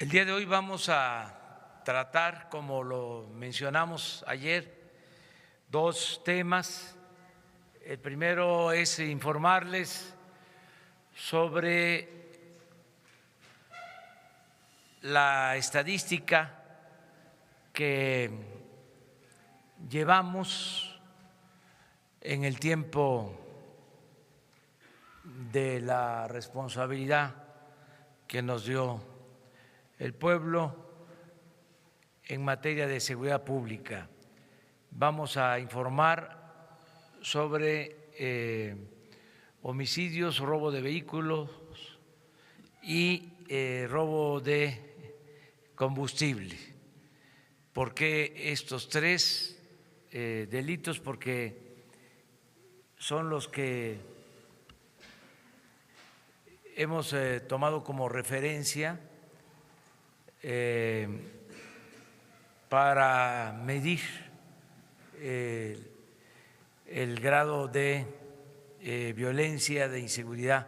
El día de hoy vamos a tratar, como lo mencionamos ayer, dos temas. El primero es informarles sobre la estadística que llevamos en el tiempo de la responsabilidad que nos dio el pueblo en materia de seguridad pública. Vamos a informar sobre homicidios, robo de vehículos y robo de combustible. ¿Por qué estos tres delitos? Porque son los que hemos tomado como referencia para medir el grado de violencia, de inseguridad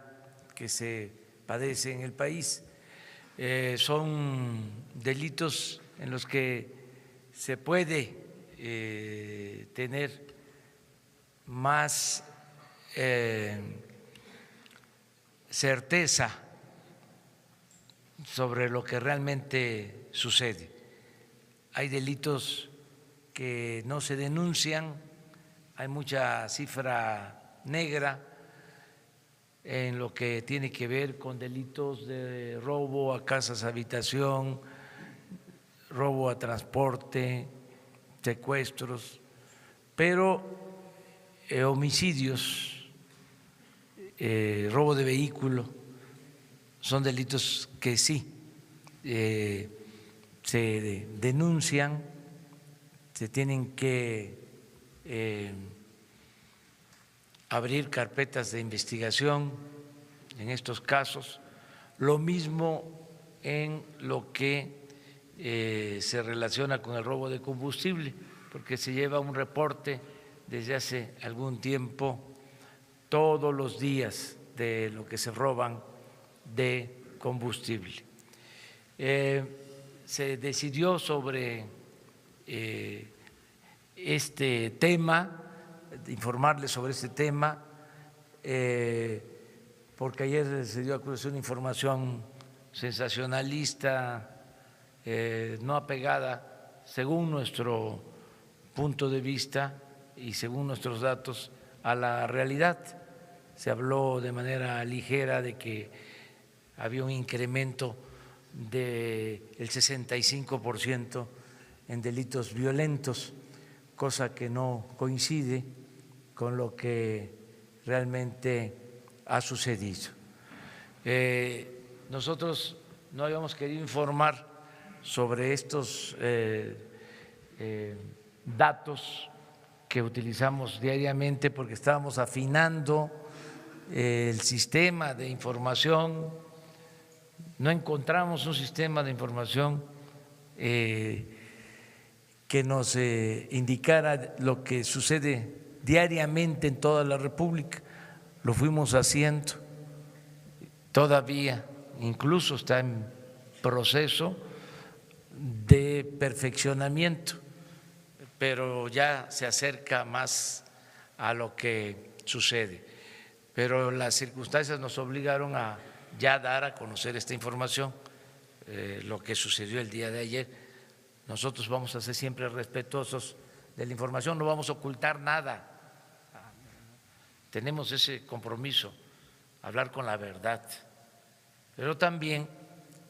que se padece en el país. Son delitos en los que se puede tener más certeza sobre lo que realmente sucede. Hay delitos que no se denuncian, hay mucha cifra negra en lo que tiene que ver con delitos de robo a casas habitación, robo a transporte, secuestros, pero homicidios, robo de vehículo, son delitos que sí se denuncian, se tienen que abrir carpetas de investigación en estos casos, lo mismo en lo que se relaciona con el robo de combustible, porque se lleva un reporte desde hace algún tiempo todos los días de lo que se roban de combustible. Se decidió sobre este tema, informarles sobre este tema, porque ayer se dio a conocer una información sensacionalista, no apegada, según nuestro punto de vista y según nuestros datos, a la realidad. Se habló de manera ligera de que había un incremento del 65% en delitos violentos, cosa que no coincide con lo que realmente ha sucedido. Nosotros no habíamos querido informar sobre estos datos que utilizamos diariamente porque estábamos afinando el sistema de información. No encontramos un sistema de información que nos indicara lo que sucede diariamente en toda la República. Lo fuimos haciendo, todavía incluso está en proceso de perfeccionamiento, pero ya se acerca más a lo que sucede. Pero las circunstancias nos obligaron a ya dar a conocer esta información, lo que sucedió el día de ayer. Nosotros vamos a ser siempre respetuosos de la información, no vamos a ocultar nada. Tenemos ese compromiso, hablar con la verdad, pero también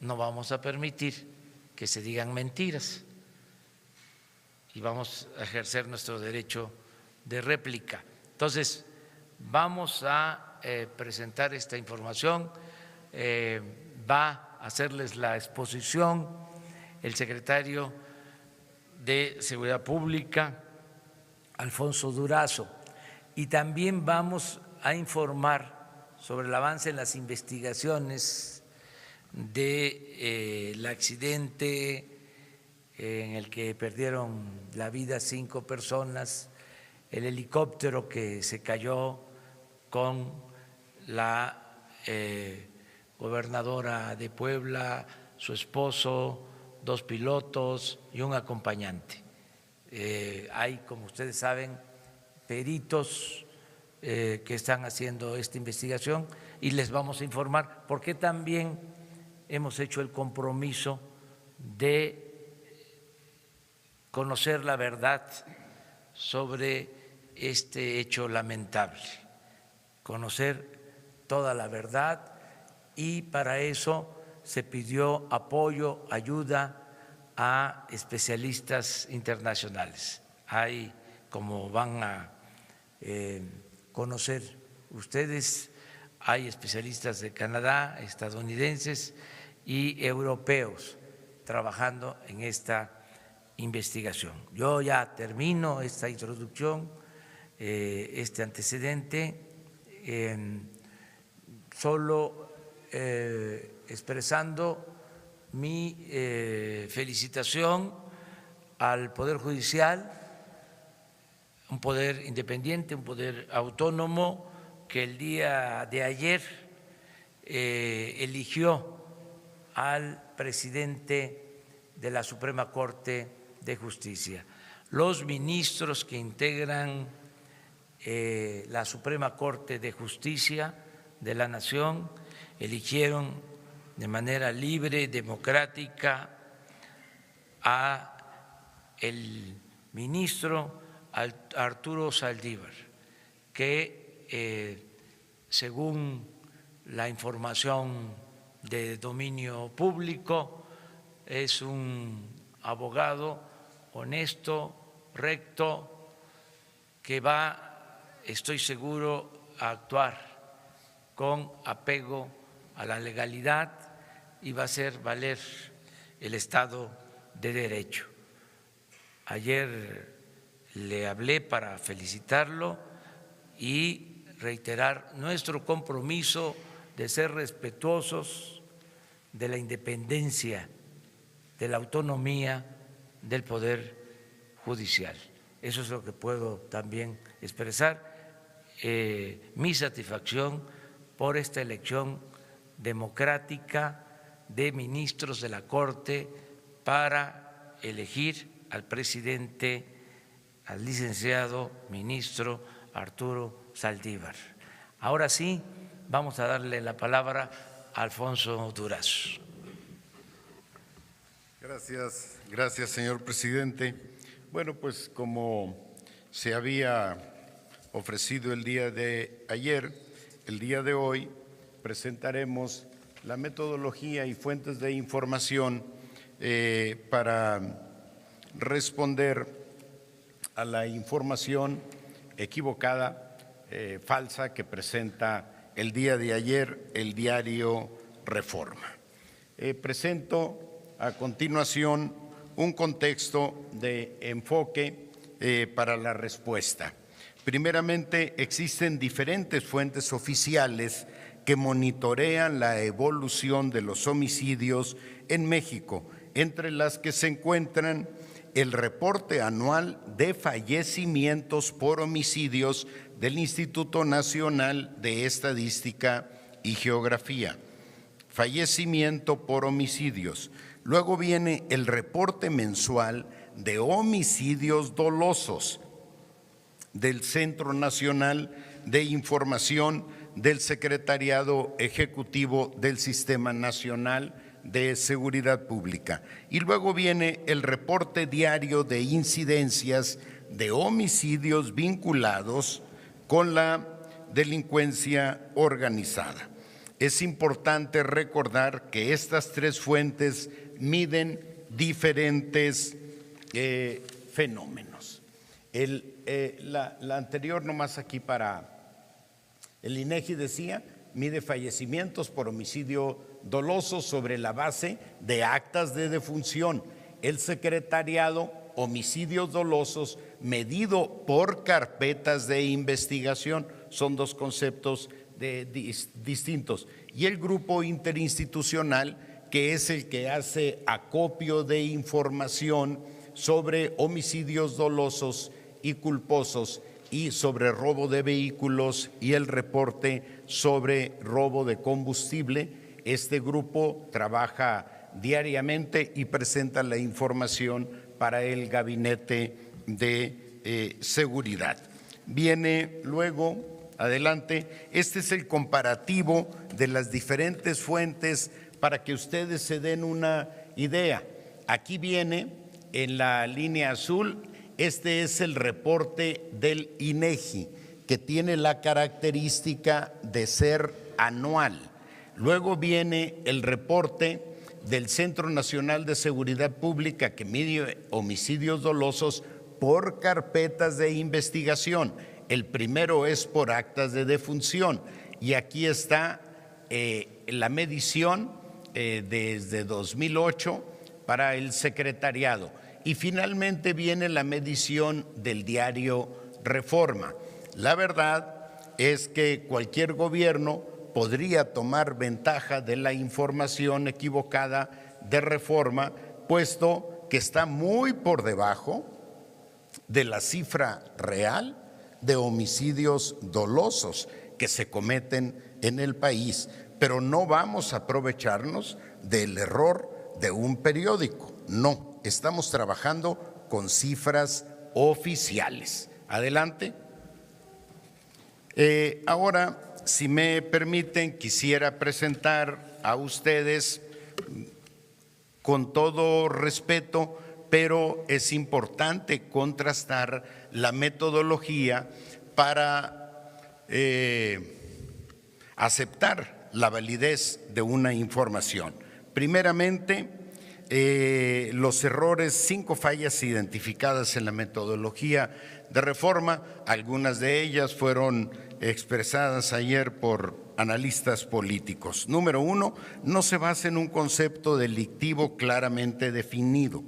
no vamos a permitir que se digan mentiras y vamos a ejercer nuestro derecho de réplica. Entonces, vamos a presentar esta información. Va a hacerles la exposición el secretario de Seguridad Pública, Alfonso Durazo, y también vamos a informar sobre el avance en las investigaciones del accidente en el que perdieron la vida 5 personas, el helicóptero que se cayó con la gobernadora de Puebla, su esposo, 2 pilotos y un acompañante. Hay, como ustedes saben, peritos que están haciendo esta investigación y les vamos a informar, porque también hemos hecho el compromiso de conocer la verdad sobre este hecho lamentable, conocer toda la verdad, y para eso se pidió apoyo, ayuda a especialistas internacionales. Hay, como van a conocer ustedes, hay especialistas de Canadá, estadounidenses y europeos trabajando en esta investigación. Yo ya termino esta introducción, este antecedente, solo expresando mi felicitación al Poder Judicial, un poder independiente, un poder autónomo que el día de ayer eligió al presidente de la Suprema Corte de Justicia. Los ministros que integran la Suprema Corte de Justicia de la Nación eligieron de manera libre, democrática, a el ministro Arturo Saldívar, que según la información de dominio público es un abogado honesto, recto, que va, estoy seguro, a actuar con apego a la legalidad y va a hacer valer el Estado de Derecho. Ayer le hablé para felicitarlo y reiterar nuestro compromiso de ser respetuosos de la independencia, de la autonomía del Poder Judicial. Eso es lo que puedo también expresar, mi satisfacción por esta elección democrática de ministros de la Corte para elegir al presidente, al licenciado ministro Arturo Saldívar. Ahora sí, vamos a darle la palabra a Alfonso Durazo. Gracias, señor presidente. Bueno, pues como se había ofrecido el día de ayer, el día de hoy presentaremos la metodología y fuentes de información para responder a la información equivocada, falsa, que presenta el día de ayer el diario Reforma. Presento a continuación un contexto de enfoque para la respuesta. Primeramente, existen diferentes fuentes oficiales que monitorean la evolución de los homicidios en México, entre las que se encuentran el reporte anual de fallecimientos por homicidios del Instituto Nacional de Estadística y Geografía. Fallecimiento por homicidios. Luego viene el reporte mensual de homicidios dolosos del Centro Nacional de Información del Secretariado Ejecutivo del Sistema Nacional de Seguridad Pública. Y luego viene el reporte diario de incidencias de homicidios vinculados con la delincuencia organizada. Es importante recordar que estas tres fuentes miden diferentes fenómenos. La anterior, nomás aquí para el INEGI, decía, mide fallecimientos por homicidio doloso sobre la base de actas de defunción. El secretariado, homicidios dolosos medido por carpetas de investigación. Son dos conceptos distintos. Y el grupo interinstitucional, que es el que hace acopio de información sobre homicidios dolosos y culposos y sobre robo de vehículos y el reporte sobre robo de combustible. Este grupo trabaja diariamente y presenta la información para el Gabinete de Seguridad. Viene luego, adelante, este es el comparativo de las diferentes fuentes para que ustedes se den una idea. Aquí viene en la línea azul, este es el reporte del INEGI, que tiene la característica de ser anual. Luego viene el reporte del Centro Nacional de Seguridad Pública, que mide homicidios dolosos por carpetas de investigación. El primero es por actas de defunción, y aquí está la medición desde 2008 para el secretariado. Y finalmente viene la medición del diario Reforma. La verdad es que cualquier gobierno podría tomar ventaja de la información equivocada de Reforma, puesto que está muy por debajo de la cifra real de homicidios dolosos que se cometen en el país. Pero no vamos a aprovecharnos del error de un periódico, no, estamos trabajando con cifras oficiales. Adelante. Ahora, si me permiten, quisiera presentar a ustedes, con todo respeto, pero es importante contrastar la metodología para aceptar la validez de una información. Primeramente, los errores, 5 fallas identificadas en la metodología de Reforma, algunas de ellas fueron expresadas ayer por analistas políticos. Número 1, no se basa en un concepto delictivo claramente definido.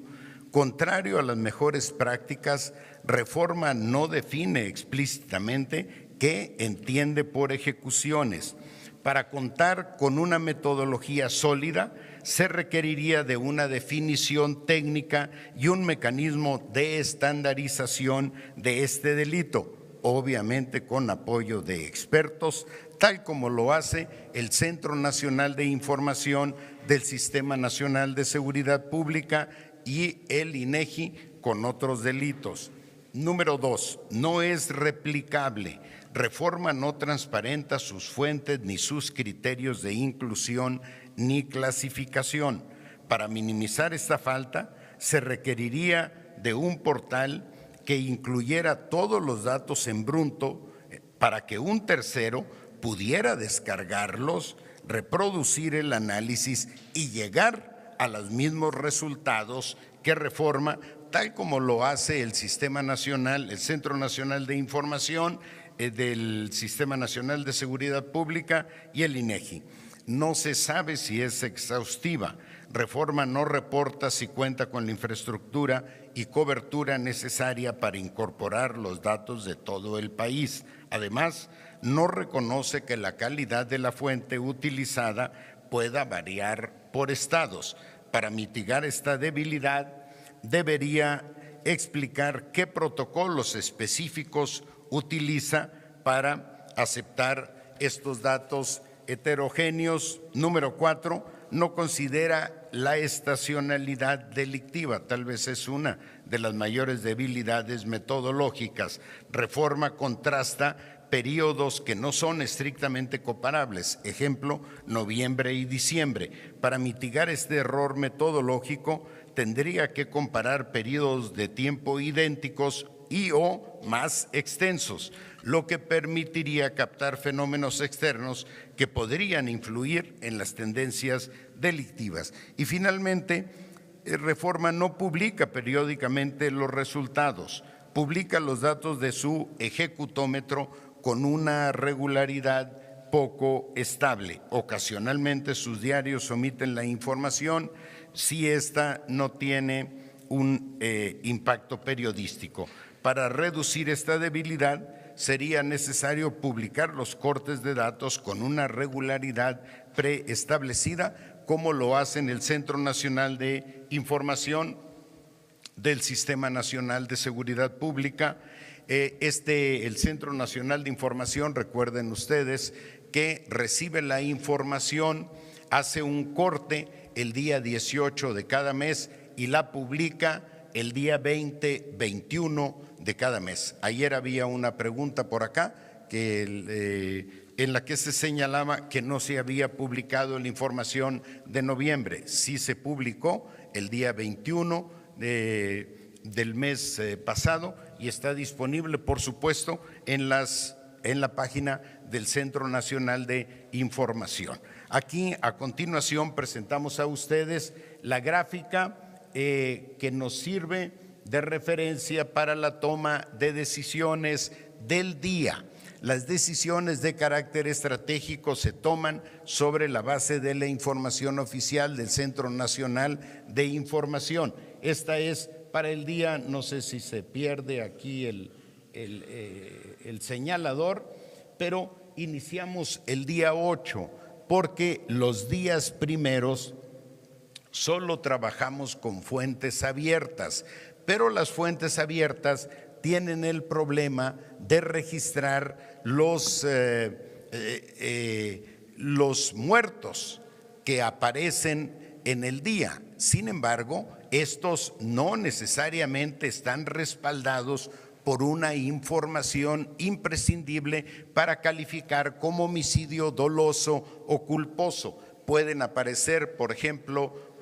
Contrario a las mejores prácticas, Reforma no define explícitamente qué entiende por ejecuciones. Para contar con una metodología sólida, se requeriría de una definición técnica y un mecanismo de estandarización de este delito, obviamente con apoyo de expertos, tal como lo hace el Centro Nacional de Información del Sistema Nacional de Seguridad Pública y el INEGI con otros delitos. Número 2, no es replicable. Reforma no transparenta sus fuentes ni sus criterios de inclusión ni clasificación. Para minimizar esta falta, se requeriría de un portal que incluyera todos los datos en bruto para que un tercero pudiera descargarlos, reproducir el análisis y llegar a los mismos resultados que Reforma, tal como lo hace el Sistema Nacional, el Centro Nacional de Información del Sistema Nacional de Seguridad Pública y el INEGI. No se sabe si es exhaustiva. Reforma no reporta si cuenta con la infraestructura y cobertura necesaria para incorporar los datos de todo el país. Además, no reconoce que la calidad de la fuente utilizada pueda variar por estados. Para mitigar esta debilidad, debería explicar qué protocolos específicos utiliza para aceptar estos datos heterogéneos. Número 4, no considera la estacionalidad delictiva, tal vez es una de las mayores debilidades metodológicas. Reforma contrasta periodos que no son estrictamente comparables, ejemplo, noviembre y diciembre. Para mitigar este error metodológico, tendría que comparar periodos de tiempo idénticos y o más extensos, lo que permitiría captar fenómenos externos que podrían influir en las tendencias delictivas. Y finalmente, Reforma no publica periódicamente los resultados, publica los datos de su ejecutómetro con una regularidad poco estable. Ocasionalmente sus diarios omiten la información si ésta no tiene un impacto periodístico. Para reducir esta debilidad, sería necesario publicar los cortes de datos con una regularidad preestablecida, como lo hacen el Centro Nacional de Información del Sistema Nacional de Seguridad Pública. El Centro Nacional de Información, recuerden ustedes, que recibe la información hace un corte el día 18 de cada mes y la publica el día 20, 21 de cada mes. Ayer había una pregunta por acá en la que se señalaba que no se había publicado la información de noviembre. Sí se publicó el día 21 del mes pasado y está disponible, por supuesto, en la página del Centro Nacional de Información. Aquí, a continuación, presentamos a ustedes la gráfica que nos sirve de referencia para la toma de decisiones del día. Las decisiones de carácter estratégico se toman sobre la base de la información oficial del Centro Nacional de Información. Esta es para el día, no sé si se pierde aquí el señalador, pero iniciamos el día 8 porque los días primeros solo trabajamos con fuentes abiertas, pero las fuentes abiertas tienen el problema de registrar los muertos que aparecen en el día. Sin embargo, estos no necesariamente están respaldados por una información imprescindible para calificar como homicidio doloso o culposo. Pueden aparecer, por ejemplo,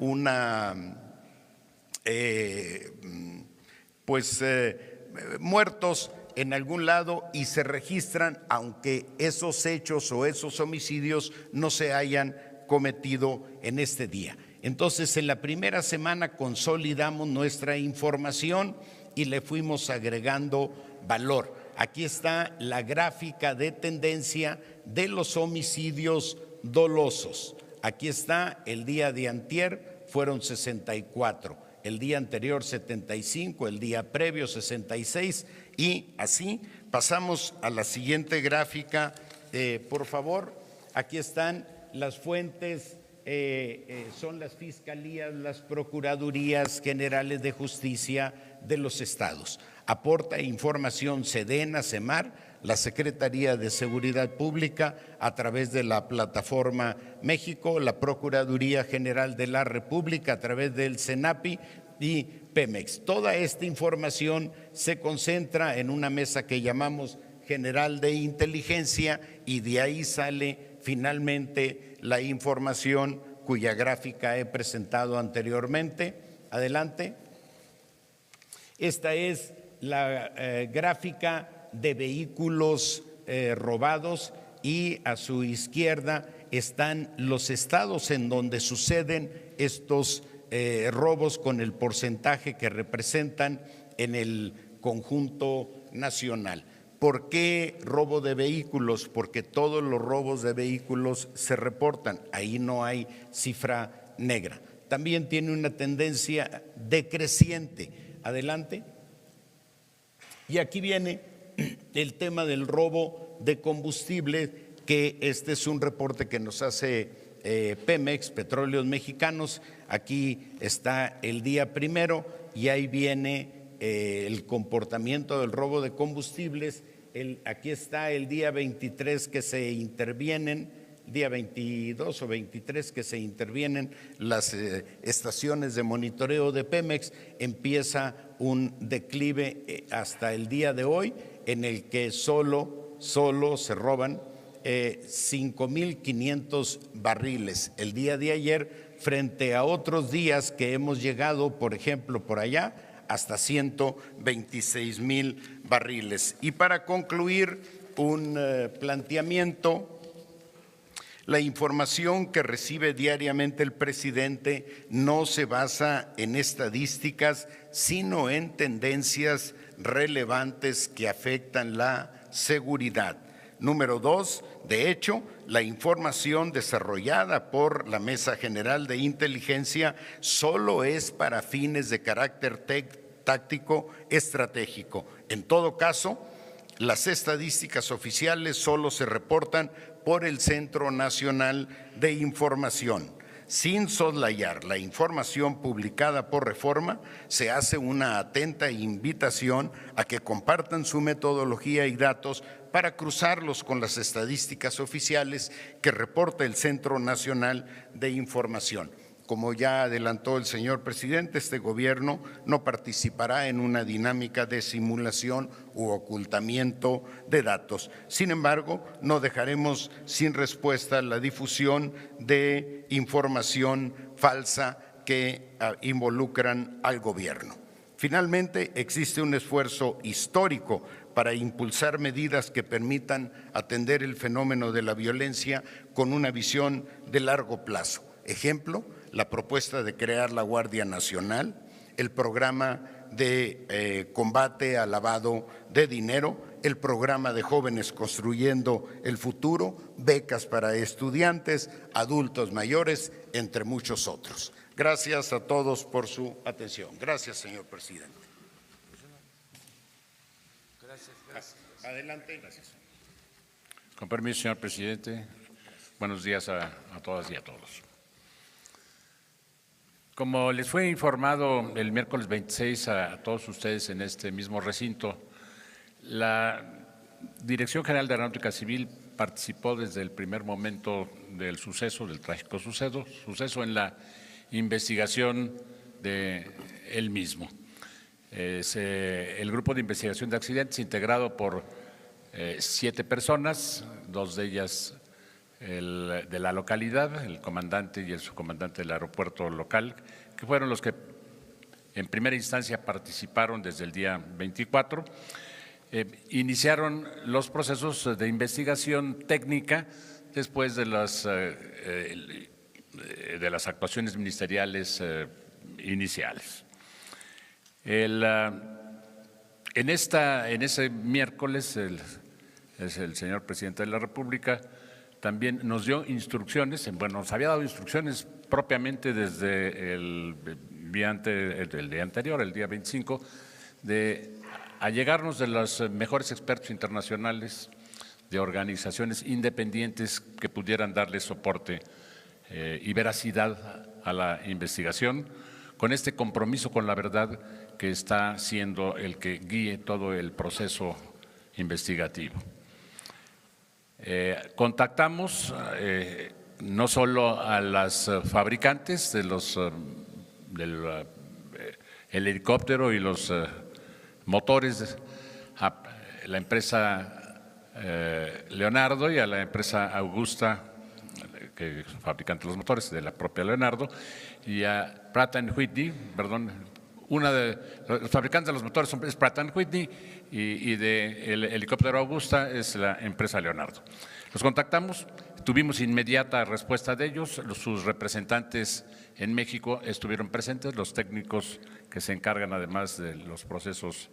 muertos en algún lado y se registran aunque esos hechos o esos homicidios no se hayan cometido en este día. Entonces, en la primera semana consolidamos nuestra información y le fuimos agregando valor. Aquí está la gráfica de tendencia de los homicidios dolosos. Aquí está el día de antier, fueron 64. El día anterior 75, el día previo 66 y así pasamos a la siguiente gráfica, por favor. Aquí están las fuentes, son las fiscalías, las procuradurías generales de justicia de los estados. Aporta información Sedena, Semar, la Secretaría de Seguridad Pública a través de la plataforma México, la Procuraduría General de la República a través del CENAPI y Pemex. Toda esta información se concentra en una mesa que llamamos General de Inteligencia y de ahí sale finalmente la información cuya gráfica he presentado anteriormente. Adelante. Esta es la gráfica de vehículos robados y a su izquierda están los estados en donde suceden estos robos con el porcentaje que representan en el conjunto nacional. ¿Por qué robo de vehículos? Porque todos los robos de vehículos se reportan, ahí no hay cifra negra. También tiene una tendencia decreciente. Adelante. Y aquí viene el tema del robo de combustible, que este es un reporte que nos hace Pemex, Petróleos Mexicanos. Aquí está el día primero y ahí viene el comportamiento del robo de combustibles. Aquí está el día 23 que se intervienen, día 22 o 23 que se intervienen las estaciones de monitoreo de Pemex. Empieza un declive hasta el día de hoy en el que solo se roban 5,500 barriles el día de ayer, frente a otros días que hemos llegado, por ejemplo, por allá, hasta 126,000 barriles. Y para concluir, un planteamiento: la información que recibe diariamente el presidente no se basa en estadísticas, sino en tendencias relevantes que afectan la seguridad. Número 2, de hecho, la información desarrollada por la Mesa General de Inteligencia solo es para fines de carácter táctico estratégico. En todo caso, las estadísticas oficiales solo se reportan por el Centro Nacional de Información. Sin soslayar la información publicada por Reforma, se hace una atenta invitación a que compartan su metodología y datos para cruzarlos con las estadísticas oficiales que reporta el Centro Nacional de Información. Como ya adelantó el señor presidente, este gobierno no participará en una dinámica de simulación u ocultamiento de datos. Sin embargo, no dejaremos sin respuesta la difusión de información falsa que involucran al gobierno. Finalmente, existe un esfuerzo histórico para impulsar medidas que permitan atender el fenómeno de la violencia con una visión de largo plazo. Ejemplo, la propuesta de crear la Guardia Nacional, el programa de combate al lavado de dinero, el programa de jóvenes construyendo el futuro, becas para estudiantes, adultos mayores, entre muchos otros. Gracias a todos por su atención. Gracias, señor presidente. Gracias. Adelante. Gracias. Con permiso, señor presidente. Buenos días a todas y a todos. Como les fue informado el miércoles 26 a todos ustedes en este mismo recinto, la Dirección General de Aeronáutica Civil participó desde el primer momento del suceso, del trágico suceso en la investigación de él mismo. El grupo de investigación de accidentes, integrado por 7 personas, 2 de ellas de la localidad, el comandante y el subcomandante del aeropuerto local, que fueron los que en primera instancia participaron desde el día 24, iniciaron los procesos de investigación técnica después de las actuaciones ministeriales iniciales. En ese miércoles, el señor presidente de la República también nos dio instrucciones, nos había dado instrucciones propiamente desde el día anterior, el día 25, de allegarnos de los mejores expertos internacionales, de organizaciones independientes que pudieran darle soporte y veracidad a la investigación, con este compromiso con la verdad que está siendo el que guíe todo el proceso investigativo. Contactamos no solo a las fabricantes del helicóptero y los motores, a la empresa Leonardo y a la empresa Augusta, que es fabricante de los motores, de la propia Leonardo, y a Pratt & Whitney, perdón, los fabricantes de los motores es Pratt & Whitney y del helicóptero Augusta es la empresa Leonardo. Los contactamos, tuvimos inmediata respuesta de ellos, sus representantes en México estuvieron presentes, los técnicos que se encargan además de los procesos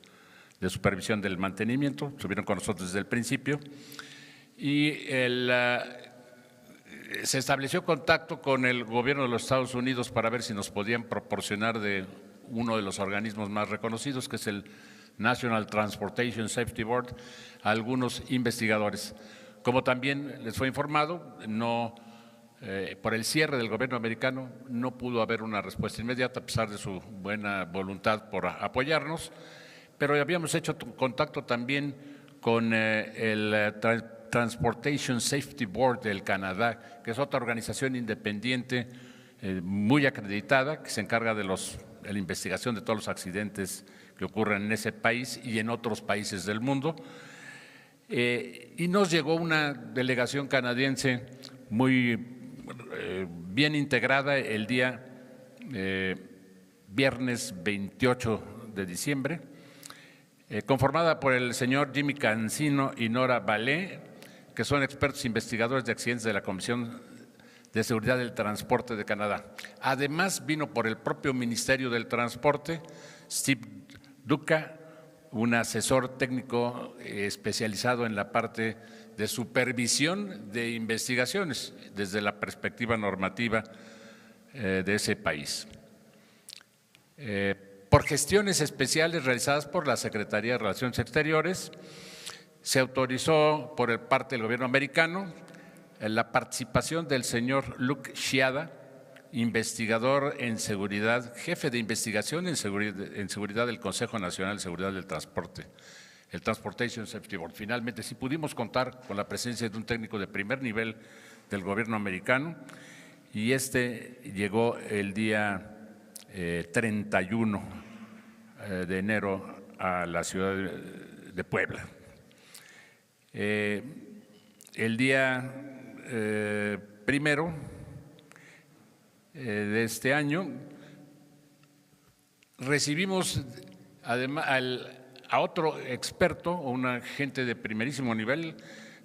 de supervisión del mantenimiento, estuvieron con nosotros desde el principio y se estableció contacto con el gobierno de los Estados Unidos para ver si nos podían proporcionar de uno de los organismos más reconocidos, que es el National Transportation Safety Board, a algunos investigadores. Como también les fue informado, por el cierre del gobierno americano no pudo haber una respuesta inmediata a pesar de su buena voluntad por apoyarnos, pero habíamos hecho contacto también con el Transportation Safety Board del Canadá, que es otra organización independiente muy acreditada que se encarga de la investigación de todos los accidentes que ocurren en ese país y en otros países del mundo. Y nos llegó una delegación canadiense muy bien integrada el día viernes 28 de diciembre, conformada por el señor Jimmy Cancino y Nora Ballet, que son expertos investigadores de accidentes de la Comisión de Seguridad del Transporte de Canadá. Además, vino por el propio Ministerio del Transporte, Steve Duca, un asesor técnico especializado en la parte de supervisión de investigaciones desde la perspectiva normativa de ese país. Por gestiones especiales realizadas por la Secretaría de Relaciones Exteriores, se autorizó por parte del gobierno americano la participación del señor Luke Chiada, investigador en seguridad, jefe de investigación en seguridad del Consejo Nacional de Seguridad del Transporte el Transportation Safety Board. Finalmente, sí pudimos contar con la presencia de un técnico de primer nivel del gobierno americano y llegó el día 31 de enero a la ciudad de Puebla. El día primero de este año recibimos además a otro experto, un agente de primerísimo nivel,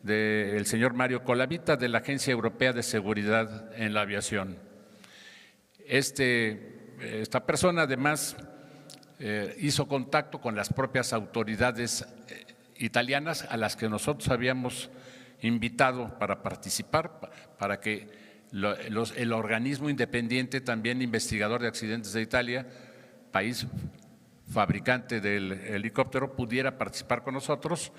el señor Mario Colavita, de la Agencia Europea de Seguridad en la Aviación. Esta persona además hizo contacto con las propias autoridades italianas a las que nosotros habíamos invitado para participar, para que el organismo independiente, también investigador de accidentes de Italia, país fabricante del helicóptero, pudiera participar con nosotros,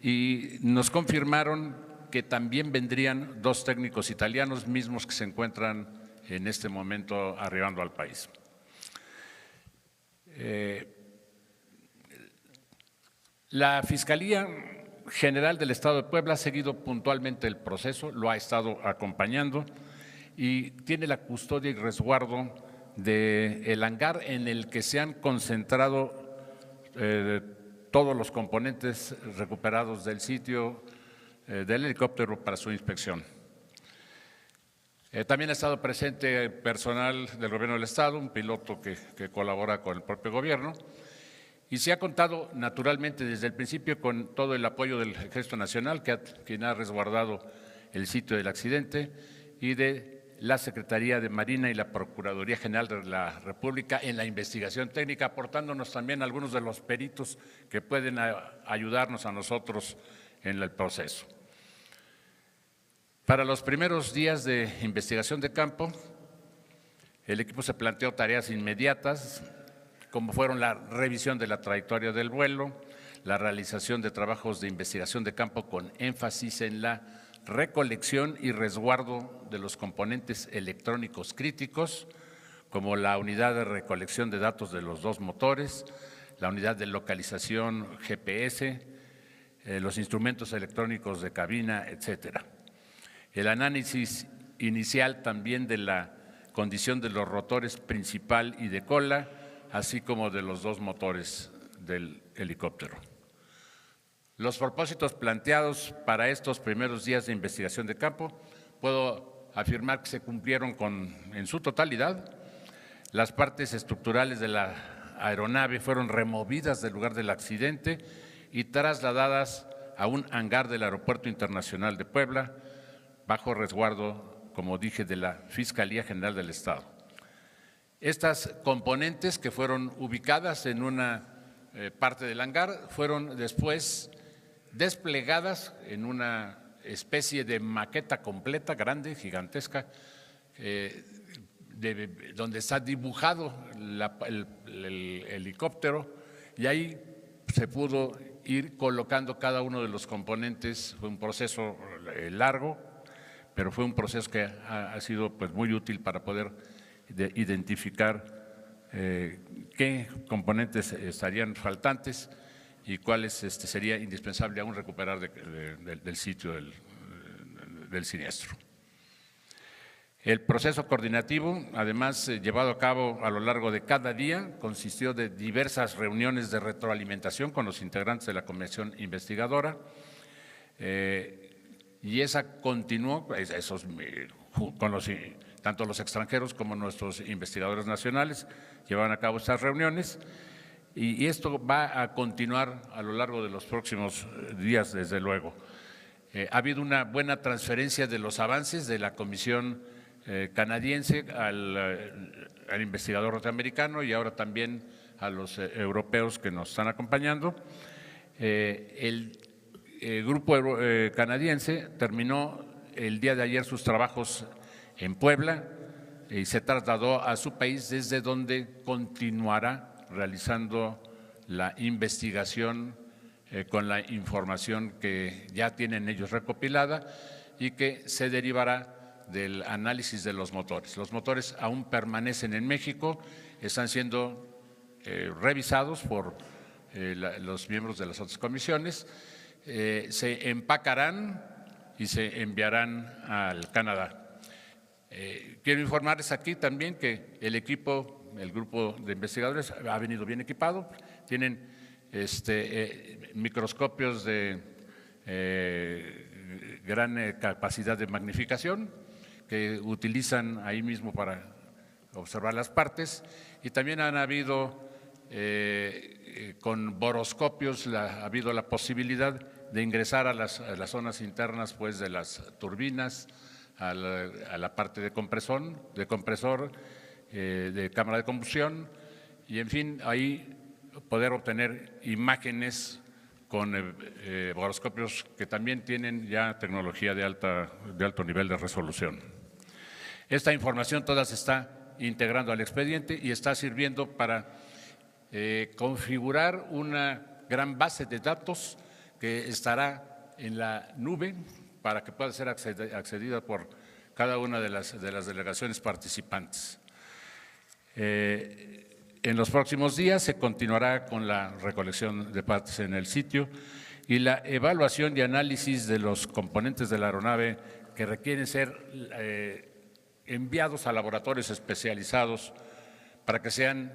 y nos confirmaron que también vendrían 2 técnicos italianos mismos que se encuentran en este momento arribando al país. La Fiscalía General del Estado de Puebla ha seguido puntualmente el proceso, lo ha estado acompañando y tiene la custodia y resguardo del hangar en el que se han concentrado todos los componentes recuperados del sitio del helicóptero para su inspección. También ha estado presente personal del Gobierno del Estado, un piloto que colabora con el propio gobierno, y se ha contado naturalmente desde el principio con todo el apoyo del Ejército Nacional, quien ha resguardado el sitio del accidente, y de la Secretaría de Marina y la Procuraduría General de la República en la investigación técnica, aportándonos también algunos de los peritos que pueden ayudarnos a nosotros en el proceso. Para los primeros días de investigación de campo, el equipo se planteó tareas inmediatas, como fueron la revisión de la trayectoria del vuelo, la realización de trabajos de investigación de campo con énfasis en la recolección y resguardo de los componentes electrónicos críticos, como la unidad de recolección de datos de los 2 motores, la unidad de localización GPS, los instrumentos electrónicos de cabina, etcétera. El análisis inicial también de la condición de los rotores principal y de cola, así como de los 2 motores del helicóptero. Los propósitos planteados para estos primeros días de investigación de campo, puedo afirmar que se cumplieron en su totalidad. Las partes estructurales de la aeronave fueron removidas del lugar del accidente y trasladadas a un hangar del Aeropuerto Internacional de Puebla, bajo resguardo, como dije, de la Fiscalía General del Estado. Estas componentes que fueron ubicadas en una parte del hangar fueron después desplegadas en una especie de maqueta completa, grande, gigantesca, donde está dibujado el helicóptero, y ahí se pudo ir colocando cada uno de los componentes. Fue un proceso largo, pero fue un proceso que ha sido pues muy útil para poder identificar qué componentes estarían faltantes y cuáles sería indispensable aún recuperar del sitio del siniestro. El proceso coordinativo, además llevado a cabo a lo largo de cada día, consistió de diversas reuniones de retroalimentación con los integrantes de la comisión investigadora, y esa continuó, con tanto los extranjeros como nuestros investigadores nacionales llevan a cabo estas reuniones, y esto va a continuar a lo largo de los próximos días, desde luego. Ha habido una buena transferencia de los avances de la comisión canadiense al investigador norteamericano y ahora también a los europeos que nos están acompañando. El grupo canadiense terminó el día de ayer sus trabajos en Puebla y se trasladó a su país, desde donde continuará realizando la investigación con la información que ya tienen ellos recopilada y que se derivará del análisis de los motores. Los motores aún permanecen en México, están siendo revisados por los miembros de las otras comisiones, se empacarán y se enviarán al Canadá. Quiero informarles aquí también que el grupo de investigadores ha venido bien equipado, tienen microscopios de gran capacidad de magnificación que utilizan ahí mismo para observar las partes, y también han habido con boroscopios ha habido la posibilidad de ingresar a las zonas internas pues de las turbinas, a la parte de compresor, de cámara de combustión, y en fin, ahí poder obtener imágenes con boroscopios que también tienen ya tecnología de alto nivel de resolución. Esta información toda se está integrando al expediente y está sirviendo para configurar una gran base de datos que estará en la nube para que pueda ser accedida por cada una de las delegaciones participantes. En los próximos días se continuará con la recolección de partes en el sitio y la evaluación y análisis de los componentes de la aeronave que requieren ser enviados a laboratorios especializados para que sean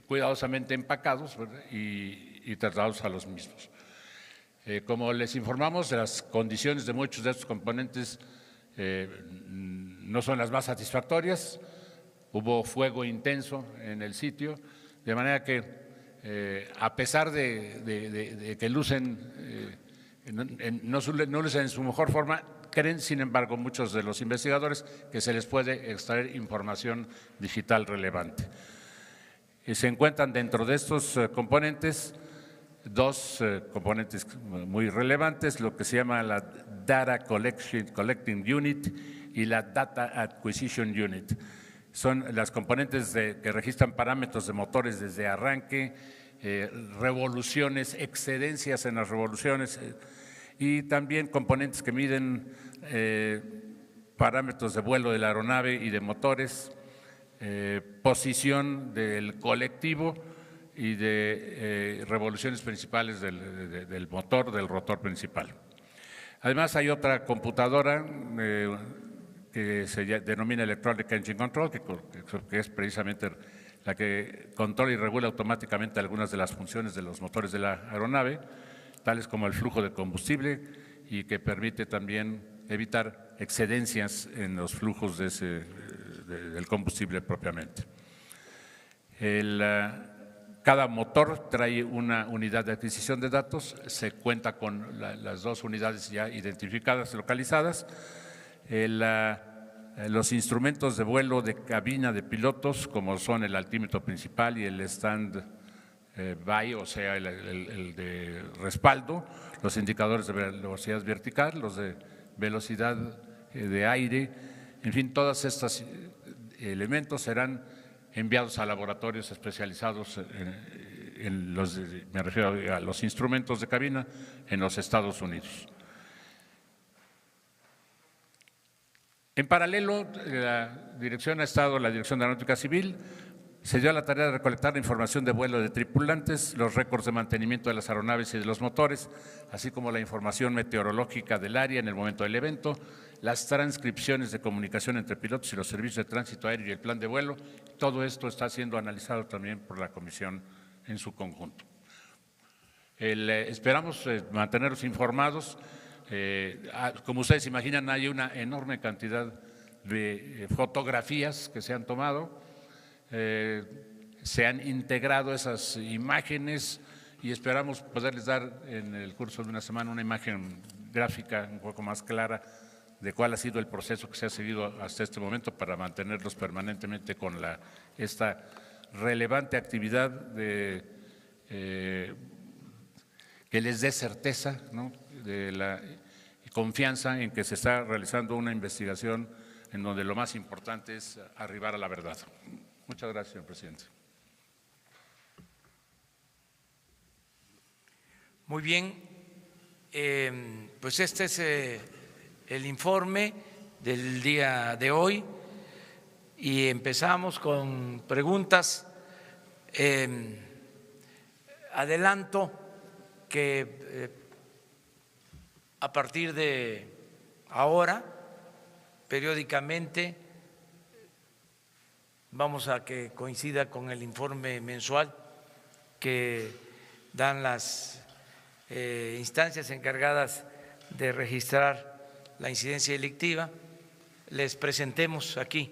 cuidadosamente empacados y trasladados a los mismos. Como les informamos, las condiciones de muchos de estos componentes no son las más satisfactorias. Hubo fuego intenso en el sitio, de manera que a pesar de que lucen, no lucen en su mejor forma, creen, sin embargo, muchos de los investigadores que se les puede extraer información digital relevante. Se encuentran dentro de estos componentes dos componentes muy relevantes, lo que se llama la Data Collecting Unit y la Data Acquisition Unit. Son las componentes que registran parámetros de motores desde arranque, revoluciones, excedencias en las revoluciones y también componentes que miden parámetros de vuelo de la aeronave y de motores, posición del colectivo y de revoluciones principales del motor, del rotor principal. Además hay otra computadora que se denomina Electronic Engine Control, que es precisamente la que controla y regula automáticamente algunas de las funciones de los motores de la aeronave, tales como el flujo de combustible, y que permite también evitar excedencias en los flujos del combustible propiamente. Cada motor trae una unidad de adquisición de datos, se cuenta con las dos unidades ya identificadas, localizadas. Los instrumentos de vuelo de cabina de pilotos, como son el altímetro principal y el stand by, o sea, el de respaldo, los indicadores de velocidad vertical, los de velocidad de aire, en fin, todos estos elementos serán enviados a laboratorios especializados me refiero a los instrumentos de cabina en los Estados Unidos. En paralelo, la Dirección de Aeronáutica Civil se dio a la tarea de recolectar la información de vuelo de tripulantes, los récords de mantenimiento de las aeronaves y de los motores, así como la información meteorológica del área en el momento del evento, las transcripciones de comunicación entre pilotos y los servicios de tránsito aéreo y el plan de vuelo. Todo esto está siendo analizado también por la comisión en su conjunto. Esperamos mantenerlos informados. Como ustedes imaginan, hay una enorme cantidad de fotografías que se han tomado, se han integrado esas imágenes y esperamos poderles dar en el curso de una semana una imagen gráfica un poco más clara de cuál ha sido el proceso que se ha seguido hasta este momento para mantenerlos permanentemente con esta relevante actividad que les dé certeza, ¿no?, de la confianza en que se está realizando una investigación en donde lo más importante es arribar a la verdad. Muchas gracias, señor presidente. Muy bien, pues este es el informe del día de hoy y empezamos con preguntas. adelanto que a partir de ahora, periódicamente, vamos a que coincida con el informe mensual que dan las instancias encargadas de registrar la incidencia delictiva, les presentemos aquí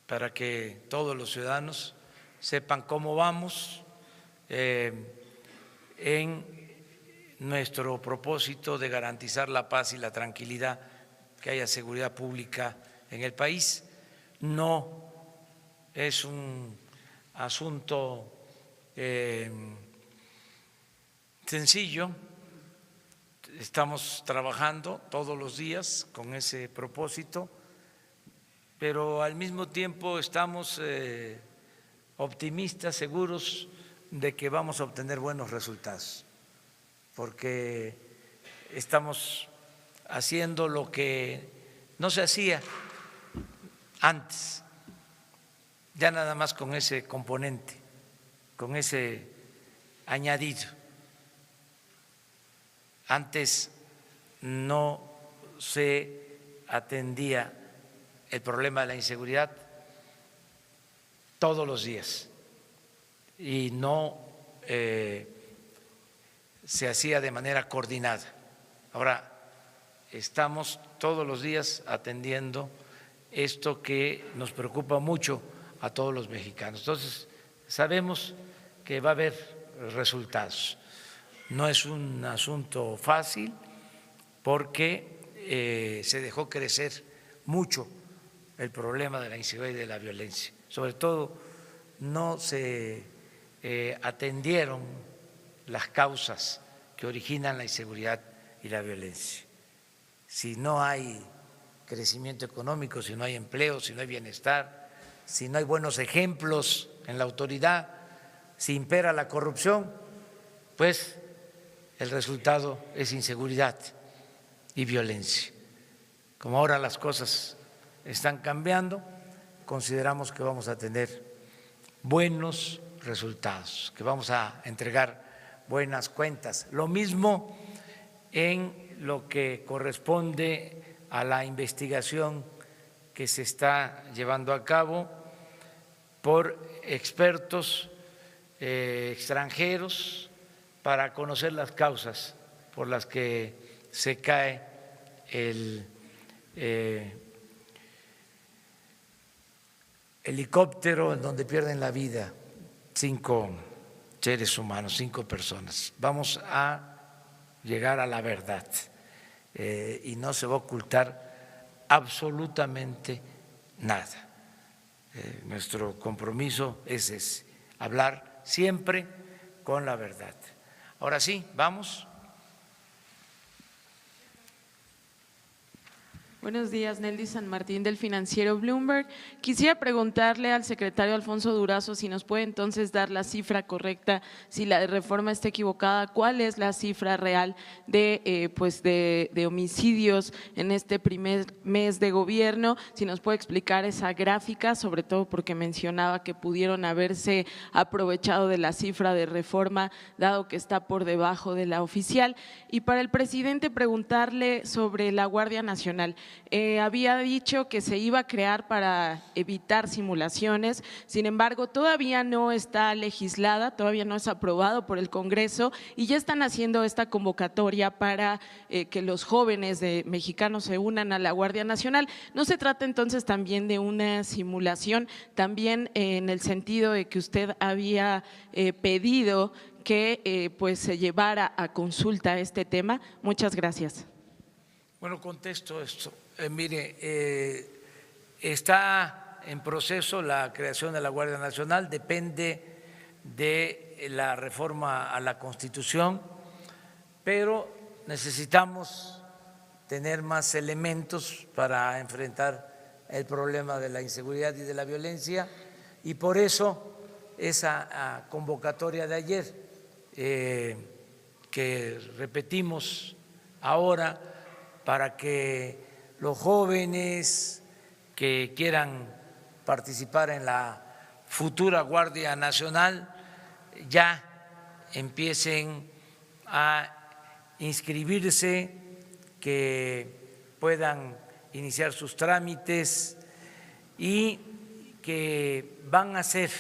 para que todos los ciudadanos sepan cómo vamos en nuestro propósito de garantizar la paz y la tranquilidad, que haya seguridad pública en el país. No es un asunto sencillo, estamos trabajando todos los días con ese propósito, pero al mismo tiempo estamos optimistas, seguros de que vamos a obtener buenos resultados, porque estamos haciendo lo que no se hacía antes, ya nada más con ese componente, con ese añadido. Antes no se atendía el problema de la inseguridad todos los días y no se hacía de manera coordinada. Ahora estamos todos los días atendiendo esto que nos preocupa mucho a todos los mexicanos. Entonces, sabemos que va a haber resultados. No es un asunto fácil porque se dejó crecer mucho el problema de la inseguridad y de la violencia. Sobre todo, no se atendieron las causas que originan la inseguridad y la violencia. Si no hay crecimiento económico, si no hay empleo, si no hay bienestar, si no hay buenos ejemplos en la autoridad, si impera la corrupción, pues el resultado es inseguridad y violencia. Como ahora las cosas están cambiando, consideramos que vamos a tener buenos resultados, que vamos a entregar buenas cuentas. Lo mismo en lo que corresponde a la investigación que se está llevando a cabo por expertos extranjeros para conocer las causas por las que se cae el helicóptero en donde pierden la vida 5 seres humanos, 5 personas. Vamos a llegar a la verdad y no se va a ocultar absolutamente nada. Nuestro compromiso es ese, hablar siempre con la verdad. Ahora sí, vamos. Buenos días, Nelly San Martín del financiero Bloomberg. Quisiera preguntarle al secretario Alfonso Durazo si nos puede entonces dar la cifra correcta, si la reforma está equivocada, cuál es la cifra real de homicidios en este primer mes de gobierno, si nos puede explicar esa gráfica, sobre todo porque mencionaba que pudieron haberse aprovechado de la cifra de reforma, dado que está por debajo de la oficial. Y para el presidente preguntarle sobre la Guardia Nacional. Había dicho que se iba a crear para evitar simulaciones, sin embargo todavía no está legislada, todavía no es aprobado por el Congreso y ya están haciendo esta convocatoria para que los jóvenes mexicanos se unan a la Guardia Nacional. ¿No se trata entonces también de una simulación, también en el sentido de que usted había pedido que se llevara a consulta este tema? Muchas gracias. Bueno, contesto esto. Mire, está en proceso la creación de la Guardia Nacional, depende de la reforma a la Constitución, pero necesitamos tener más elementos para enfrentar el problema de la inseguridad y de la violencia y por eso esa convocatoria de ayer que repetimos ahora para que los jóvenes que quieran participar en la futura Guardia Nacional ya empiecen a inscribirse, que puedan iniciar sus trámites y que van a ser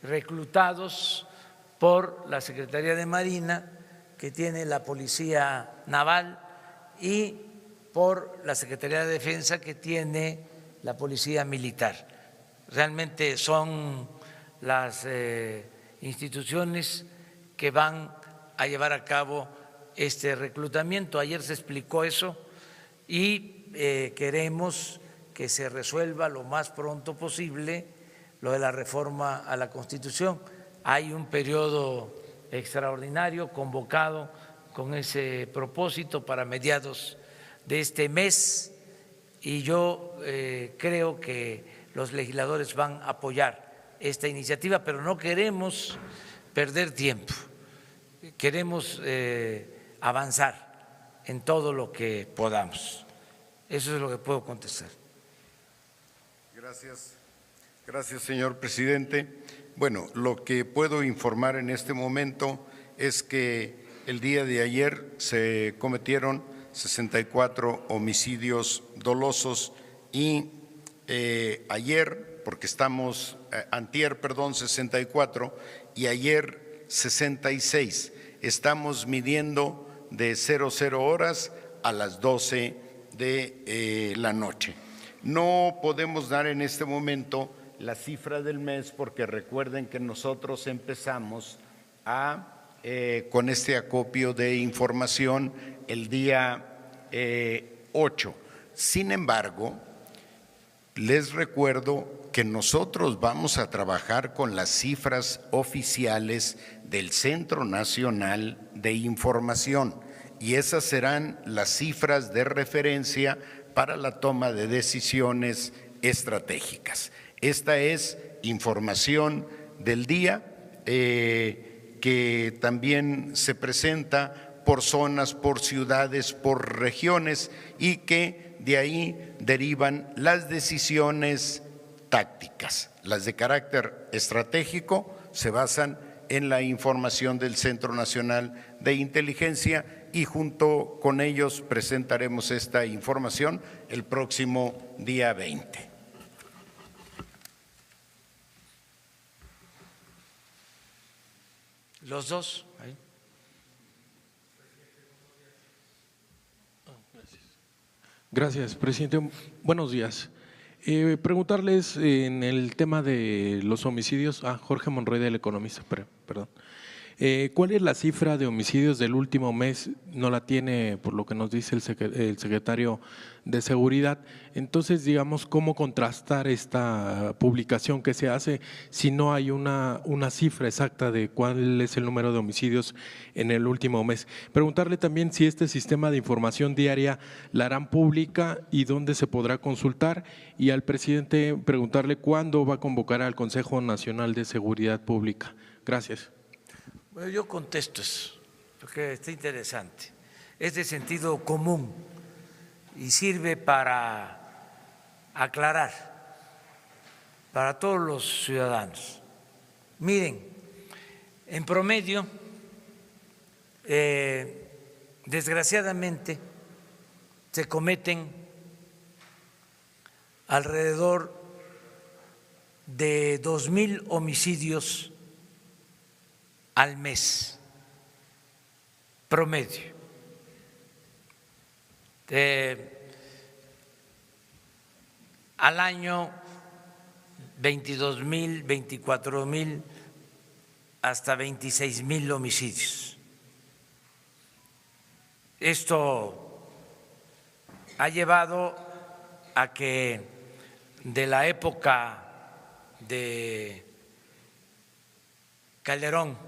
reclutados por la Secretaría de Marina, que tiene la Policía Naval, y por la Secretaría de Defensa, que tiene la Policía Militar. Realmente son las instituciones que van a llevar a cabo este reclutamiento. Ayer se explicó eso y queremos que se resuelva lo más pronto posible lo de la reforma a la Constitución. Hay un periodo extraordinario convocado con ese propósito para mediados de este mes y yo creo que los legisladores van a apoyar esta iniciativa, pero no queremos perder tiempo, queremos avanzar en todo lo que podamos. Eso es lo que puedo contestar. Gracias, señor presidente. Bueno, lo que puedo informar en este momento es que el día de ayer se cometieron 64 homicidios dolosos y ayer, porque estamos, antier, perdón, 64 y ayer 66. Estamos midiendo de 00 horas a las 12 de la noche. No podemos dar en este momento la cifra del mes porque recuerden que nosotros empezamos con este acopio de información el día 8. Sin embargo, les recuerdo que nosotros vamos a trabajar con las cifras oficiales del Centro Nacional de Información y esas serán las cifras de referencia para la toma de decisiones estratégicas. Esta es información del día que también se presenta por zonas, por ciudades, por regiones y que de ahí derivan las decisiones tácticas. Las de carácter estratégico se basan en la información del Centro Nacional de Inteligencia y junto con ellos presentaremos esta información el próximo día 20. Los dos. Ahí. Gracias, presidente. Buenos días. Preguntarles en el tema de los homicidios, Jorge Monroy del Economista, perdón. ¿Cuál es la cifra de homicidios del último mes? No la tiene, por lo que nos dice el secretario de Seguridad. Entonces, digamos, ¿cómo contrastar esta publicación que se hace si no hay una cifra exacta de cuál es el número de homicidios en el último mes? Preguntarle también si este sistema de información diaria la harán pública y dónde se podrá consultar. Y al presidente preguntarle cuándo va a convocar al Consejo Nacional de Seguridad Pública. Gracias. Bueno, yo contesto eso, porque está interesante. Es de sentido común y sirve para aclarar para todos los ciudadanos. Miren, en promedio, desgraciadamente, se cometen alrededor de 2,000 homicidios al mes, promedio. Al año 22,000, 24,000, hasta 26,000 homicidios. Esto ha llevado a que de la época de Calderón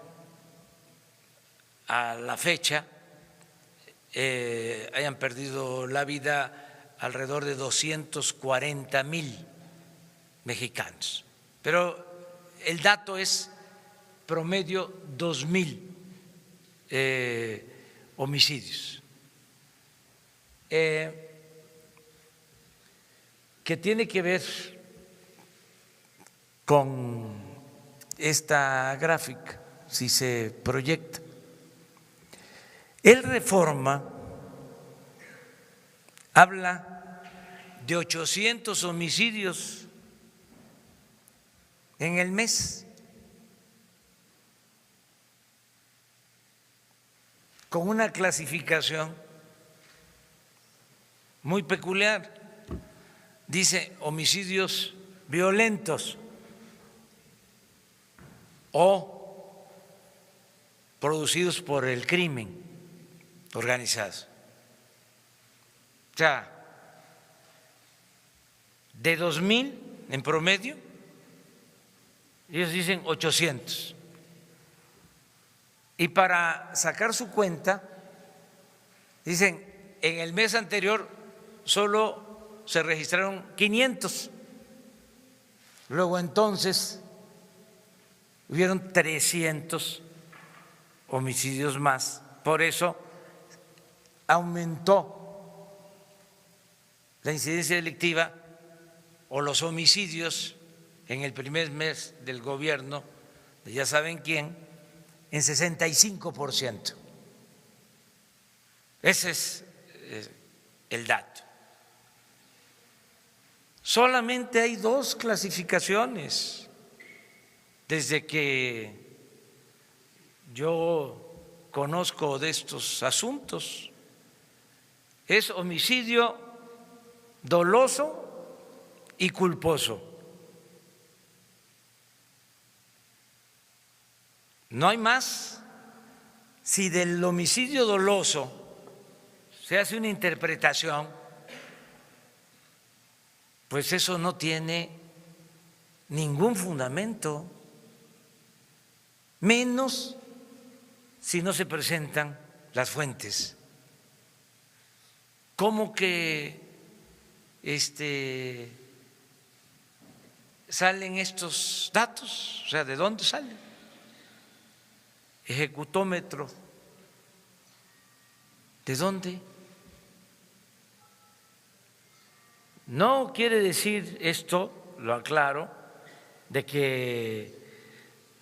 a la fecha hayan perdido la vida alrededor de 240,000 mexicanos. Pero el dato es promedio 2,000 homicidios. Que tiene que ver con esta gráfica, si se proyecta. El Reforma habla de 800 homicidios en el mes, con una clasificación muy peculiar. Dice homicidios violentos o producidos por el crimen organizado. O sea, de 2,000 en promedio, ellos dicen 800. Y para sacar su cuenta, dicen, en el mes anterior solo se registraron 500. Luego entonces hubieron 300 homicidios más. Por eso aumentó la incidencia delictiva o los homicidios en el primer mes del gobierno de ya saben quién, en 65%. Ese es el dato. Solamente hay 2 clasificaciones desde que yo conozco de estos asuntos. Es homicidio doloso y culposo. No hay más. Si del homicidio doloso se hace una interpretación, pues eso no tiene ningún fundamento, menos si no se presentan las fuentes. ¿Cómo que salen estos datos? O sea, ¿de dónde salen? Ejecutómetro. ¿De dónde? No quiere decir esto, lo aclaro, de que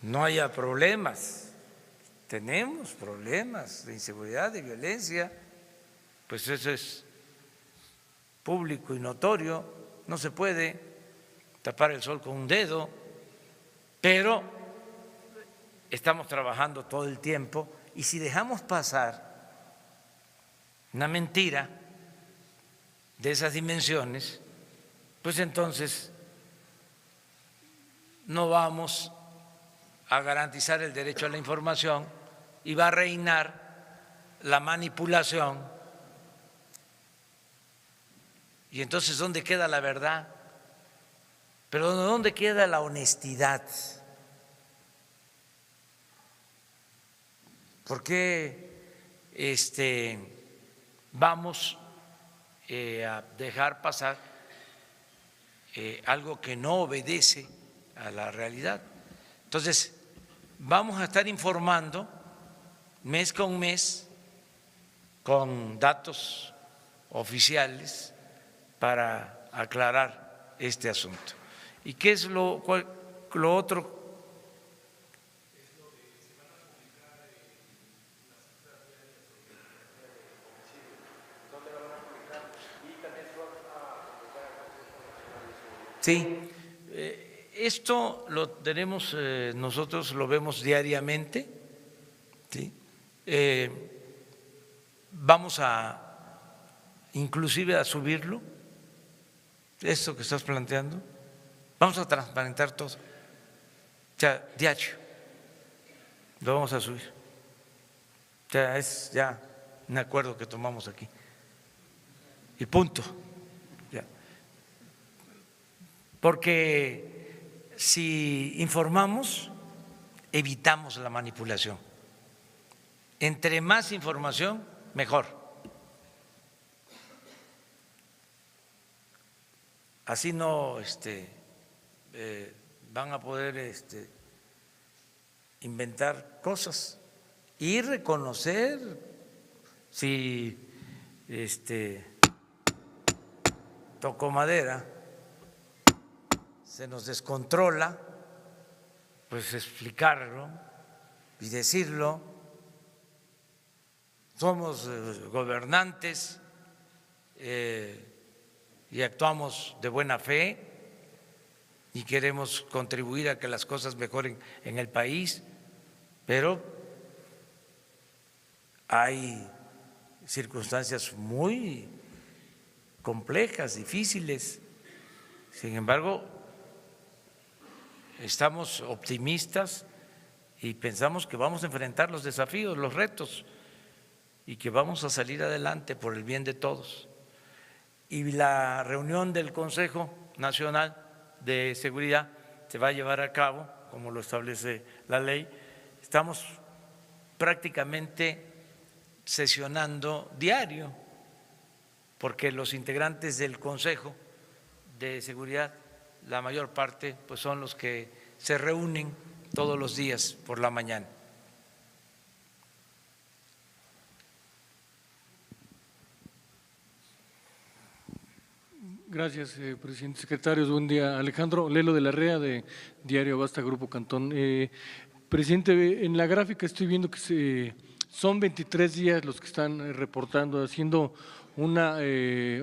no haya problemas. Tenemos problemas de inseguridad, de violencia, pues eso es público y notorio, no se puede tapar el sol con un dedo, pero estamos trabajando todo el tiempo y si dejamos pasar una mentira de esas dimensiones, pues entonces no vamos a garantizar el derecho a la información y va a reinar la manipulación. Y entonces, ¿dónde queda la verdad? Pero ¿dónde queda la honestidad? ¿Por qué vamos a dejar pasar algo que no obedece a la realidad? Entonces, vamos a estar informando mes con mes con datos oficiales para aclarar este asunto. ¿Y qué es lo otro? Sí, esto lo tenemos nosotros, lo vemos diariamente, ¿sí? Vamos inclusive a subirlo, esto que estás planteando, vamos a transparentar todo, ya diario, lo vamos a subir, ya es ya un acuerdo que tomamos aquí y punto. Porque si informamos, evitamos la manipulación. Entre más información, mejor. Así no van a poder inventar cosas y reconocer si tocó madera, se nos descontrola pues explicarlo y decirlo. Somos gobernantes y actuamos de buena fe y queremos contribuir a que las cosas mejoren en el país, pero hay circunstancias muy complejas, difíciles. Sin embargo, estamos optimistas y pensamos que vamos a enfrentar los desafíos, los retos, y que vamos a salir adelante por el bien de todos. Y la reunión del Consejo Nacional de Seguridad se va a llevar a cabo, como lo establece la ley. Estamos prácticamente sesionando diario, porque los integrantes del Consejo de Seguridad, la mayor parte, pues son los que se reúnen todos los días por la mañana. Gracias, presidente. Secretarios, buen día. Alejandro Lelo de la REA, de Diario Basta, Grupo Cantón. Presidente, en la gráfica estoy viendo que son 23 días los que están reportando, haciendo una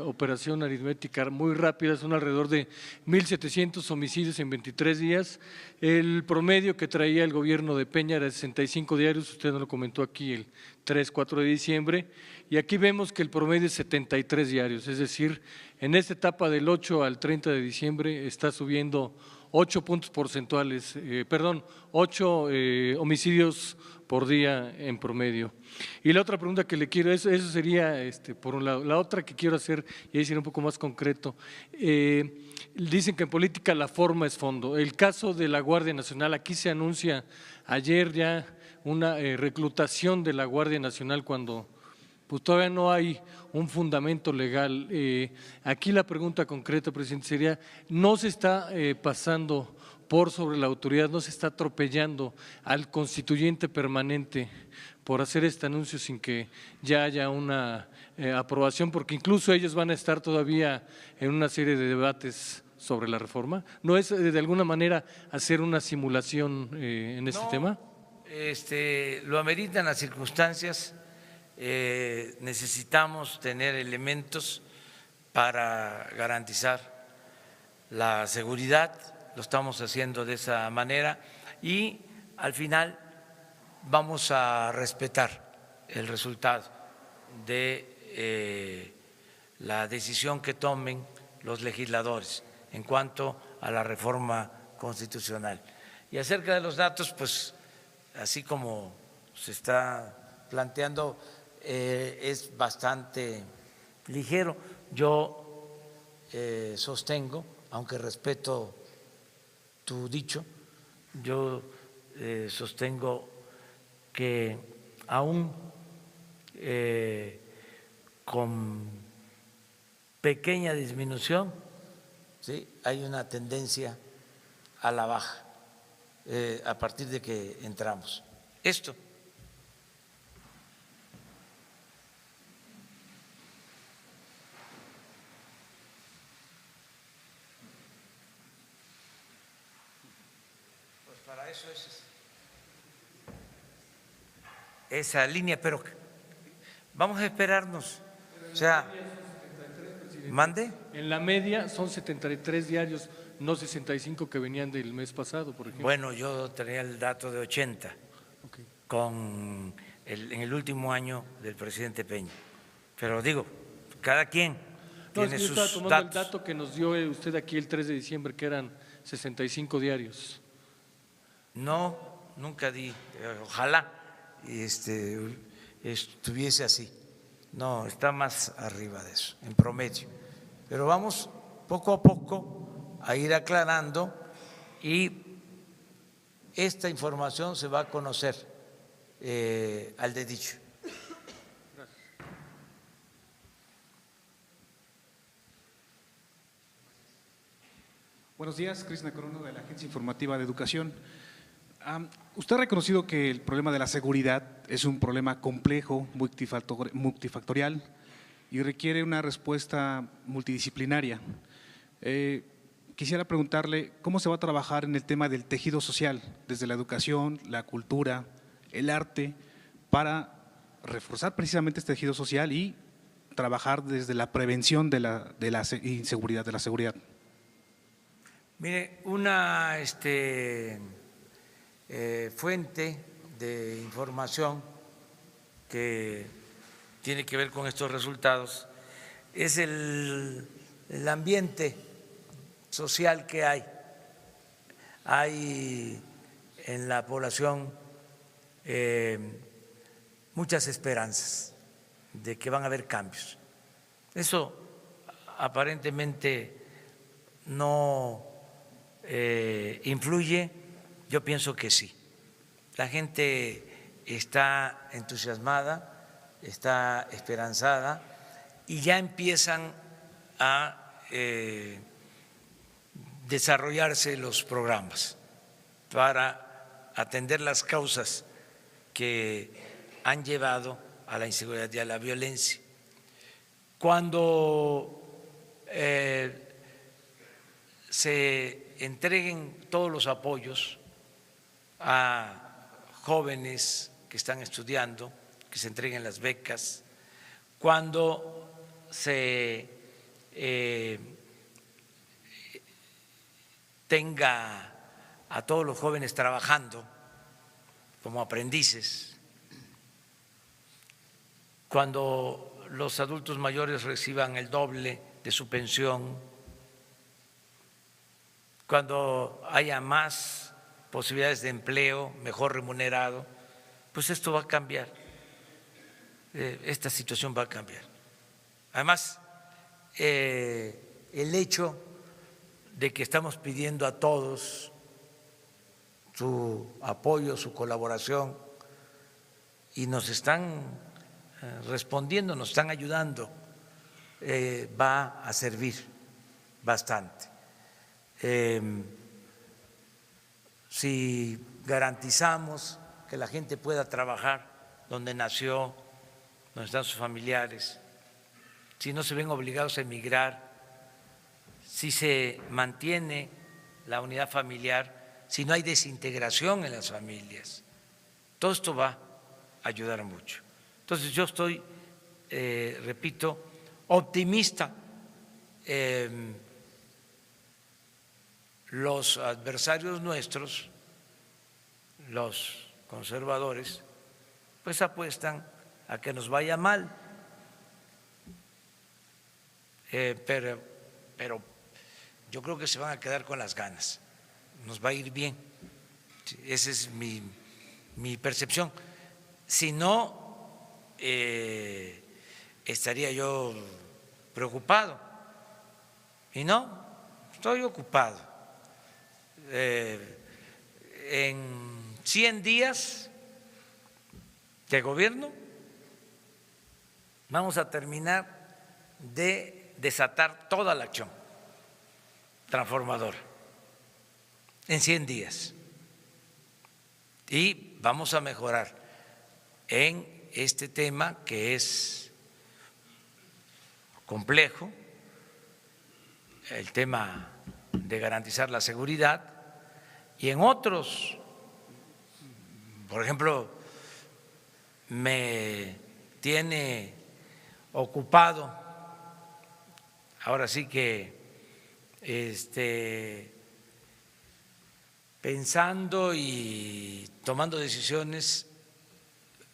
operación aritmética muy rápida, son alrededor de 1.700 homicidios en 23 días. El promedio que traía el gobierno de Peña era de 65 diarios, usted nos lo comentó aquí el 3-4 de diciembre, y aquí vemos que el promedio es 73 diarios, es decir, en esta etapa del 8 al 30 de diciembre está subiendo 8 puntos porcentuales, 8 homicidios por día en promedio. Y la otra pregunta que le quiero, eso sería por un lado. La otra que quiero hacer, y ahí sería un poco más concreto, dicen que en política la forma es fondo. El caso de la Guardia Nacional, aquí se anuncia ayer ya una reclutación de la Guardia Nacional cuando pues todavía no hay un fundamento legal. Aquí la pregunta concreta, presidente, sería, ¿no se está pasando por sobre la autoridad, no se está atropellando al constituyente permanente por hacer este anuncio sin que ya haya una aprobación? Porque incluso ellos van a estar todavía en una serie de debates sobre la reforma. ¿No es de alguna manera hacer una simulación en este tema? Lo ameritan las circunstancias. Necesitamos tener elementos para garantizar la seguridad, lo estamos haciendo de esa manera y al final vamos a respetar el resultado de la decisión que tomen los legisladores en cuanto a la reforma constitucional. Y acerca de los datos, pues así como se está planteando, es bastante ligero. Yo sostengo, aunque respeto tu dicho, yo sostengo que aún con pequeña disminución, ¿sí?, hay una tendencia a la baja a partir de que entramos. Esto. Para eso es esa línea, pero vamos a esperarnos. O sea, mande. En la media son 73 diarios, no 65 que venían del mes pasado, por ejemplo. Bueno, yo tenía el dato de 80 en el último año del presidente Peña, pero digo, cada quien tiene sus datos. Estaba tomando el dato que nos dio usted aquí el 3 de diciembre, que eran 65 diarios. No, nunca di, ojalá estuviese así. No, está más arriba de eso, en promedio. Pero vamos poco a poco a ir aclarando y esta información se va a conocer al dedicho. Buenos días, Krishna Corono de la Agencia Informativa de Educación. Usted ha reconocido que el problema de la seguridad es un problema complejo, multifactorial y requiere una respuesta multidisciplinaria. quisiera preguntarle cómo se va a trabajar en el tema del tejido social, desde la educación, la cultura, el arte, para reforzar precisamente este tejido social y trabajar desde la prevención de la inseguridad, de la seguridad. Mire, una fuente de información que tiene que ver con estos resultados es el ambiente social que hay. Hay en la población muchas esperanzas de que van a haber cambios. Eso aparentemente no influye, yo pienso que sí. La gente está entusiasmada, está esperanzada y ya empiezan a desarrollarse los programas para atender las causas que han llevado a la inseguridad y a la violencia. Cuando se entreguen todos los apoyos a jóvenes que están estudiando, que se entreguen las becas, cuando se tenga a todos los jóvenes trabajando como aprendices, cuando los adultos mayores reciban el doble de su pensión, cuando haya más posibilidades de empleo, mejor remunerado, pues esto va a cambiar, esta situación va a cambiar. Además, el hecho de que estamos pidiendo a todos su apoyo, su colaboración, y nos están respondiendo, nos están ayudando, va a servir bastante. Si garantizamos que la gente pueda trabajar donde nació, donde están sus familiares, si no se ven obligados a emigrar, si se mantiene la unidad familiar, si no hay desintegración en las familias, todo esto va a ayudar mucho. Entonces yo estoy, repito, optimista. Los adversarios nuestros, los conservadores, pues apuestan a que nos vaya mal, pero yo creo que se van a quedar con las ganas, nos va a ir bien, esa es mi percepción. Si no, estaría yo preocupado, y no, estoy ocupado. En 100 días de gobierno vamos a terminar de desatar toda la acción transformadora en 100 días y vamos a mejorar en este tema que es complejo, el tema de garantizar la seguridad, y en otros, por ejemplo, me tiene ocupado, ahora sí que pensando y tomando decisiones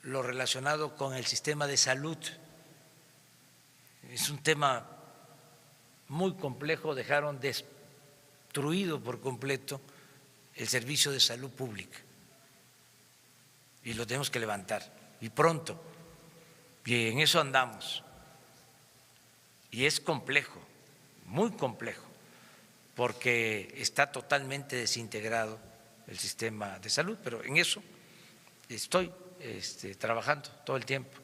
lo relacionado con el sistema de salud. Es un tema muy complejo, dejaron destruido por completo el servicio de salud pública y lo tenemos que levantar y pronto, y en eso andamos, y es complejo, muy complejo, porque está totalmente desintegrado el sistema de salud, pero en eso estoy trabajando todo el tiempo.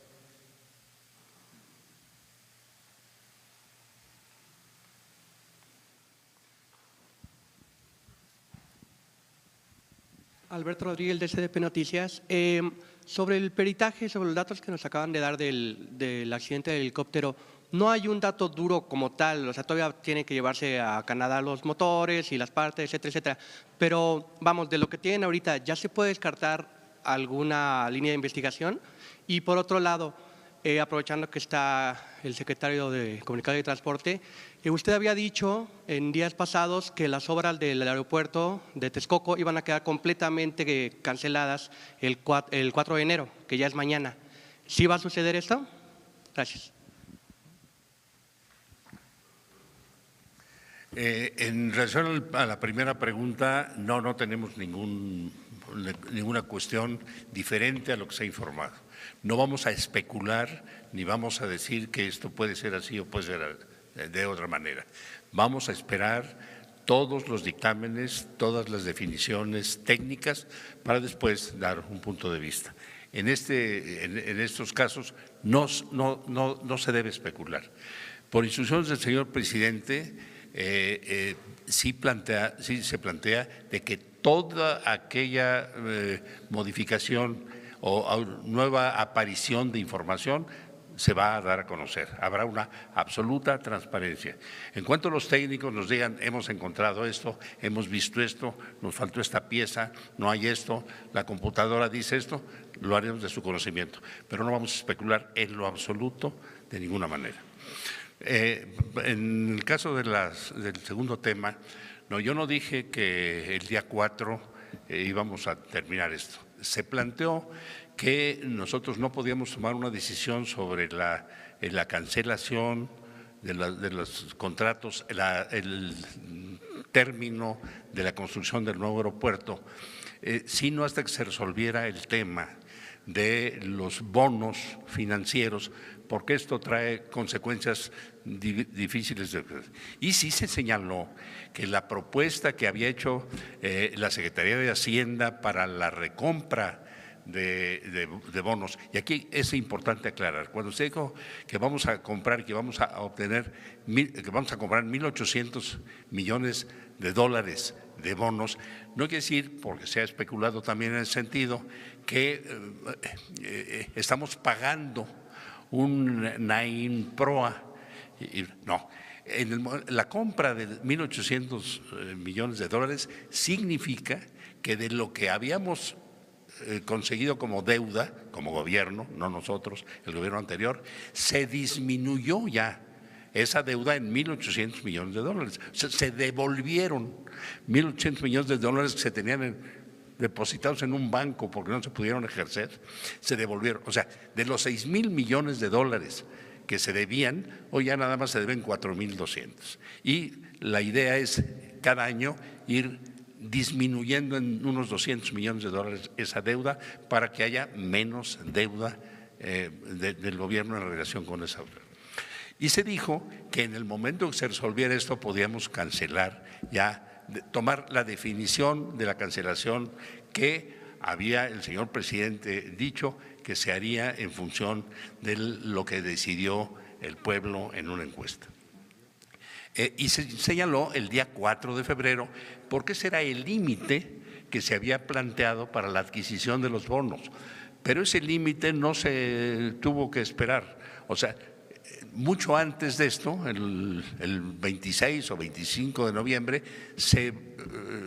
Alberto Rodríguez, de CDP Noticias. Sobre el peritaje, sobre los datos que nos acaban de dar del accidente del helicóptero, no hay un dato duro como tal, o sea, todavía tienen que llevarse a Canadá los motores y las partes, etcétera, etcétera. Pero vamos, de lo que tienen ahorita, ¿ya se puede descartar alguna línea de investigación? Y por otro lado, aprovechando que está el secretario de Comunicación y Transporte, usted había dicho en días pasados que las obras del aeropuerto de Texcoco iban a quedar completamente canceladas el 4 de enero, que ya es mañana. ¿Sí va a suceder esto? Gracias. En relación a la primera pregunta, no tenemos ninguna cuestión diferente a lo que se ha informado. No vamos a especular ni vamos a decir que esto puede ser así o puede ser de otra manera. Vamos a esperar todos los dictámenes, todas las definiciones técnicas para después dar un punto de vista. En estos casos no se debe especular. Por instrucciones del señor presidente, sí se plantea de que toda aquella modificación o nueva aparición de información se va a dar a conocer. Habrá una absoluta transparencia. En cuanto los técnicos nos digan, hemos encontrado esto, hemos visto esto, nos faltó esta pieza, no hay esto, la computadora dice esto, lo haremos de su conocimiento. Pero no vamos a especular en lo absoluto de ninguna manera. En el caso del segundo tema, yo no dije que el día 4 íbamos a terminar esto. Se planteó que nosotros no podíamos tomar una decisión sobre la cancelación de los contratos, el término de la construcción del nuevo aeropuerto, sino hasta que se resolviera el tema de los bonos financieros, porque esto trae consecuencias difíciles. Y sí se señaló que la propuesta que había hecho la Secretaría de Hacienda para la recompra de bonos, y aquí es importante aclarar, cuando se dijo que vamos a comprar, que vamos a obtener, que vamos a comprar 1.800 millones de dólares de bonos, no quiere decir, porque se ha especulado también en el sentido, que estamos pagando un Naim Proa. No, la compra de 1.800 millones de dólares significa que de lo que habíamos conseguido como deuda, como gobierno, no nosotros, el gobierno anterior, se disminuyó ya esa deuda en 1.800 millones de dólares. O sea, se devolvieron 1.800 millones de dólares que se tenían depositados en un banco porque no se pudieron ejercer, se devolvieron. O sea, de los 6.000 millones de dólares que se debían, hoy ya nada más se deben 4.200. Y la idea es cada año ir disminuyendo en unos 200 millones de dólares esa deuda para que haya menos deuda del gobierno en relación con esa deuda. Y se dijo que en el momento que se resolviera esto podíamos cancelar ya, tomar la definición de la cancelación que había el señor presidente dicho que se haría en función de lo que decidió el pueblo en una encuesta. Y se señaló el día 4 de febrero porque ese era el límite que se había planteado para la adquisición de los bonos, pero ese límite no se tuvo que esperar. O sea, mucho antes de esto, el 26 o 25 de noviembre, se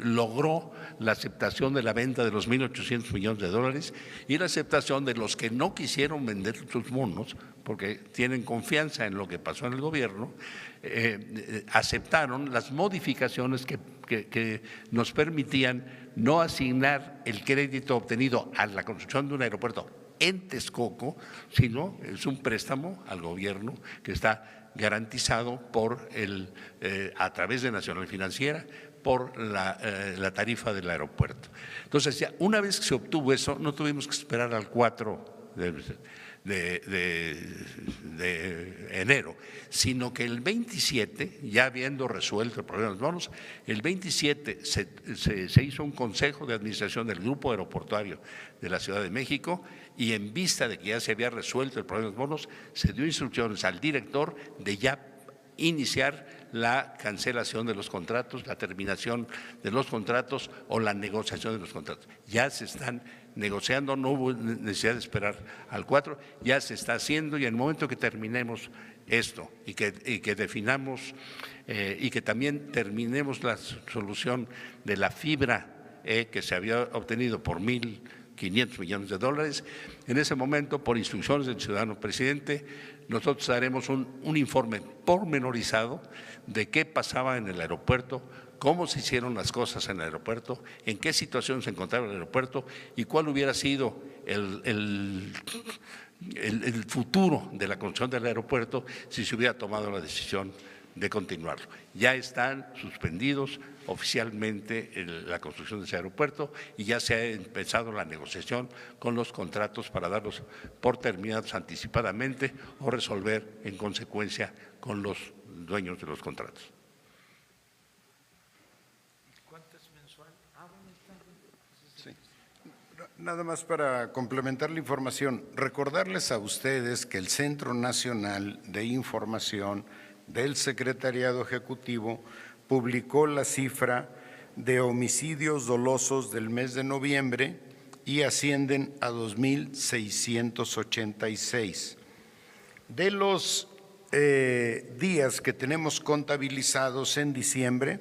logró la aceptación de la venta de los 1.800 millones de dólares y la aceptación de los que no quisieron vender sus bonos, porque tienen confianza en lo que pasó en el gobierno, aceptaron las modificaciones que nos permitían no asignar el crédito obtenido a la construcción de un aeropuerto en Texcoco, sino es un préstamo al gobierno que está garantizado por a través de Nacional Financiera por la tarifa del aeropuerto. Entonces, ya una vez que se obtuvo eso, no tuvimos que esperar al 4 de enero, sino que el 27, ya habiendo resuelto el problema de los bonos, el 27 se hizo un consejo de administración del Grupo Aeroportuario de la Ciudad de México y en vista de que ya se había resuelto el problema de los bonos, se dio instrucciones al director de ya iniciar la cancelación de los contratos, la terminación de los contratos o la negociación de los contratos. Ya se están negociando, no hubo necesidad de esperar al 4, ya se está haciendo y en el momento que terminemos esto y que definamos y que también terminemos la solución de la fibra que se había obtenido por 1.500 millones de dólares. En ese momento, por instrucciones del ciudadano presidente, nosotros haremos un informe pormenorizado de qué pasaba en el aeropuerto, cómo se hicieron las cosas en el aeropuerto, en qué situación se encontraba el aeropuerto y cuál hubiera sido el futuro de la construcción del aeropuerto si se hubiera tomado la decisión de continuarlo. Ya están suspendidos oficialmente la construcción de ese aeropuerto y ya se ha empezado la negociación con los contratos para darlos por terminados anticipadamente o resolver en consecuencia con los dueños de los contratos. Nada más para complementar la información, recordarles a ustedes que el Centro Nacional de Información del Secretariado Ejecutivo publicó la cifra de homicidios dolosos del mes de noviembre y ascienden a 2.686. De los días que tenemos contabilizados en diciembre,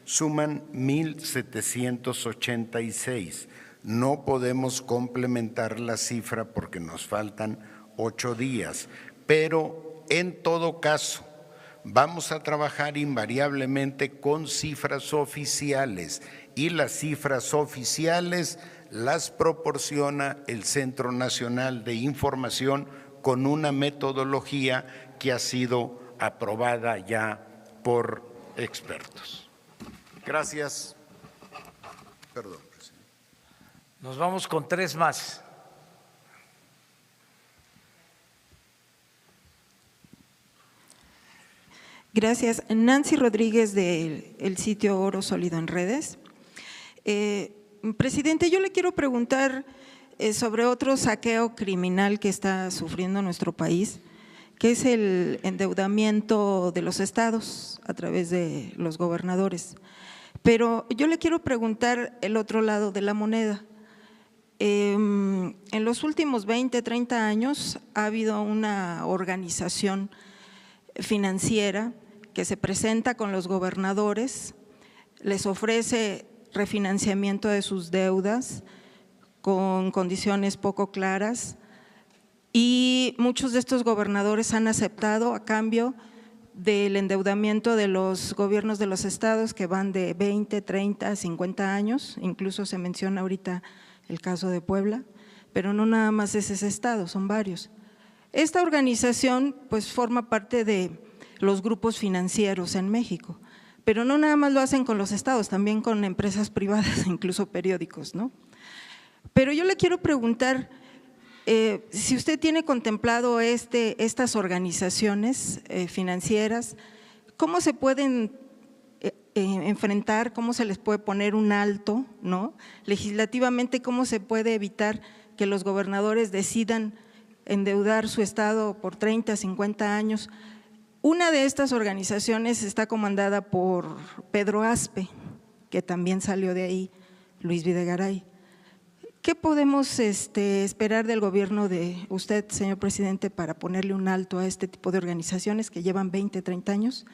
suman 1.786. No podemos complementar la cifra porque nos faltan 8 días, pero en todo caso vamos a trabajar invariablemente con cifras oficiales y las cifras oficiales las proporciona el Centro Nacional de Información con una metodología que ha sido aprobada ya por expertos. Gracias. Perdón. Nos vamos con 3 más. Gracias. Nancy Rodríguez del sitio Oro Sólido en Redes. Presidente, yo le quiero preguntar sobre otro saqueo criminal que está sufriendo nuestro país, que es el endeudamiento de los estados a través de los gobernadores. Pero yo le quiero preguntar el otro lado de la moneda. En los últimos 20, 30 años ha habido una organización financiera que se presenta con los gobernadores, les ofrece refinanciamiento de sus deudas con condiciones poco claras y muchos de estos gobernadores han aceptado a cambio del endeudamiento de los gobiernos de los estados que van de 20, 30, 50 años, incluso se menciona ahorita el caso de Puebla, pero no nada más es ese estado, son varios. Esta organización pues forma parte de los grupos financieros en México, pero no nada más lo hacen con los estados, también con empresas privadas, incluso periódicos, ¿no? Pero yo le quiero preguntar si usted tiene contemplado estas organizaciones financieras, ¿cómo se pueden enfrentar, cómo se les puede poner un alto, ¿no? Legislativamente, ¿cómo se puede evitar que los gobernadores decidan endeudar su estado por 30, 50 años? Una de estas organizaciones está comandada por Pedro Aspe, que también salió de ahí, Luis Videgaray. ¿Qué podemos esperar del gobierno de usted, señor presidente, para ponerle un alto a este tipo de organizaciones que llevan 20, 30 años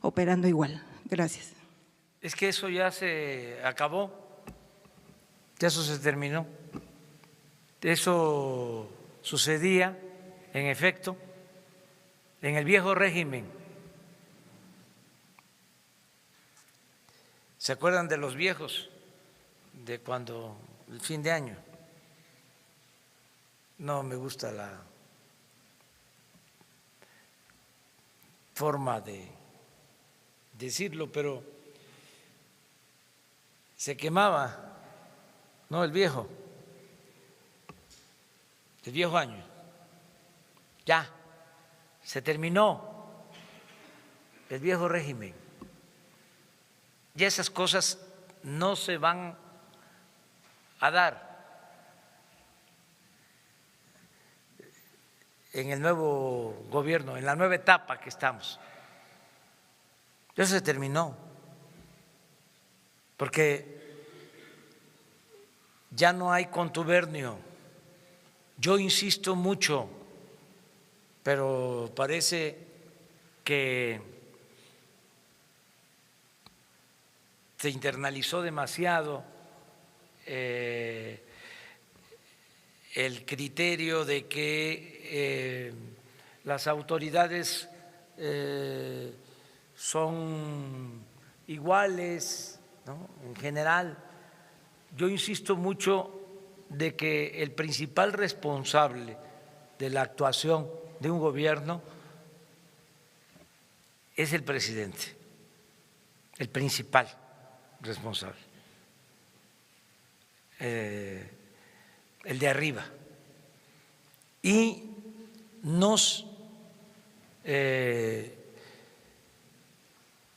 operando igual? Gracias. Es que eso ya se acabó, ya eso se terminó. Eso sucedía, en efecto, en el viejo régimen. ¿Se acuerdan de los viejos? De cuando, el fin de año. No me gusta la forma de decirlo, pero se quemaba, ¿no? El viejo año. Ya, se terminó el viejo régimen. Ya esas cosas no se van a dar en el nuevo gobierno, en la nueva etapa que estamos. Ya se terminó, porque ya no hay contubernio. Yo insisto mucho, pero parece que se internalizó demasiado el criterio de que las autoridades son iguales, ¿no? En general. Yo insisto mucho de que el principal responsable de la actuación de un gobierno es el presidente, el principal responsable, el de arriba. Y nos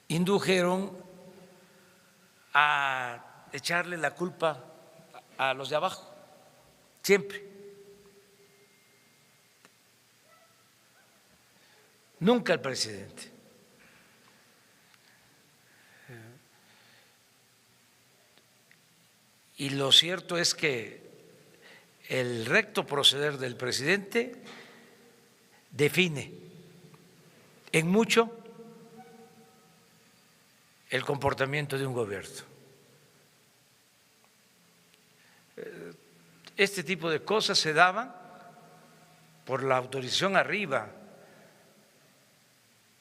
indujeron a echarle la culpa a los de abajo, siempre. Nunca el presidente. Y lo cierto es que el recto proceder del presidente define en mucho el comportamiento de un gobierno. Este tipo de cosas se daban por la autorización arriba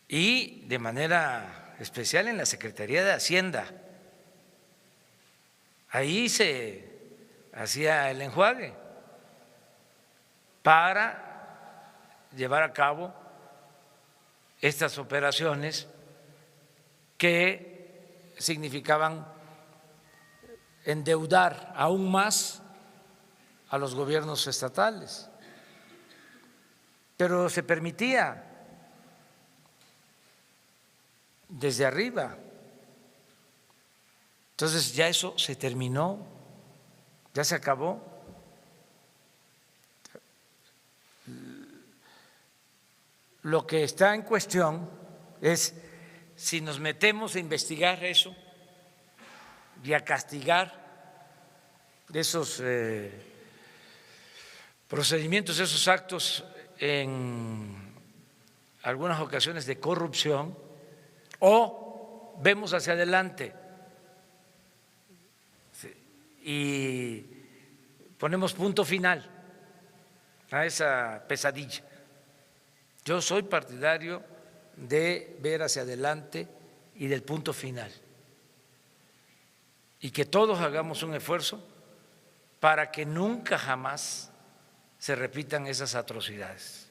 y de manera especial en la Secretaría de Hacienda. Ahí se hacía el enjuague para llevar a cabo estas operaciones que significaban endeudar aún más a los gobiernos estatales. Pero se permitía desde arriba. Entonces ya eso se terminó, ya se acabó. Lo que está en cuestión es si nos metemos a investigar eso y a castigar esos procedimientos, esos actos en algunas ocasiones de corrupción, o vemos hacia adelante y ponemos punto final a esa pesadilla. Yo soy partidario de ver hacia adelante y del punto final, y que todos hagamos un esfuerzo para que nunca jamás se repitan esas atrocidades.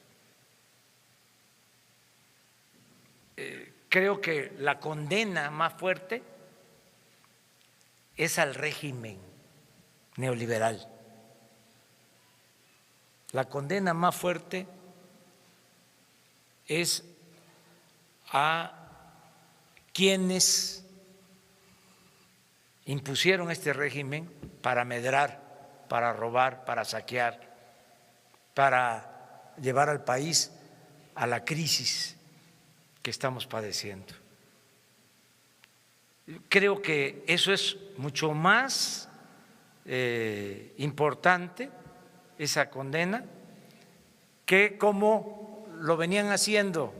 Creo que la condena más fuerte es al régimen neoliberal. La condena más fuerte es a quienes impusieron este régimen para amedrar, para robar, para saquear, para llevar al país a la crisis que estamos padeciendo. Creo que eso es mucho más importante, esa condena, que como lo venían haciendo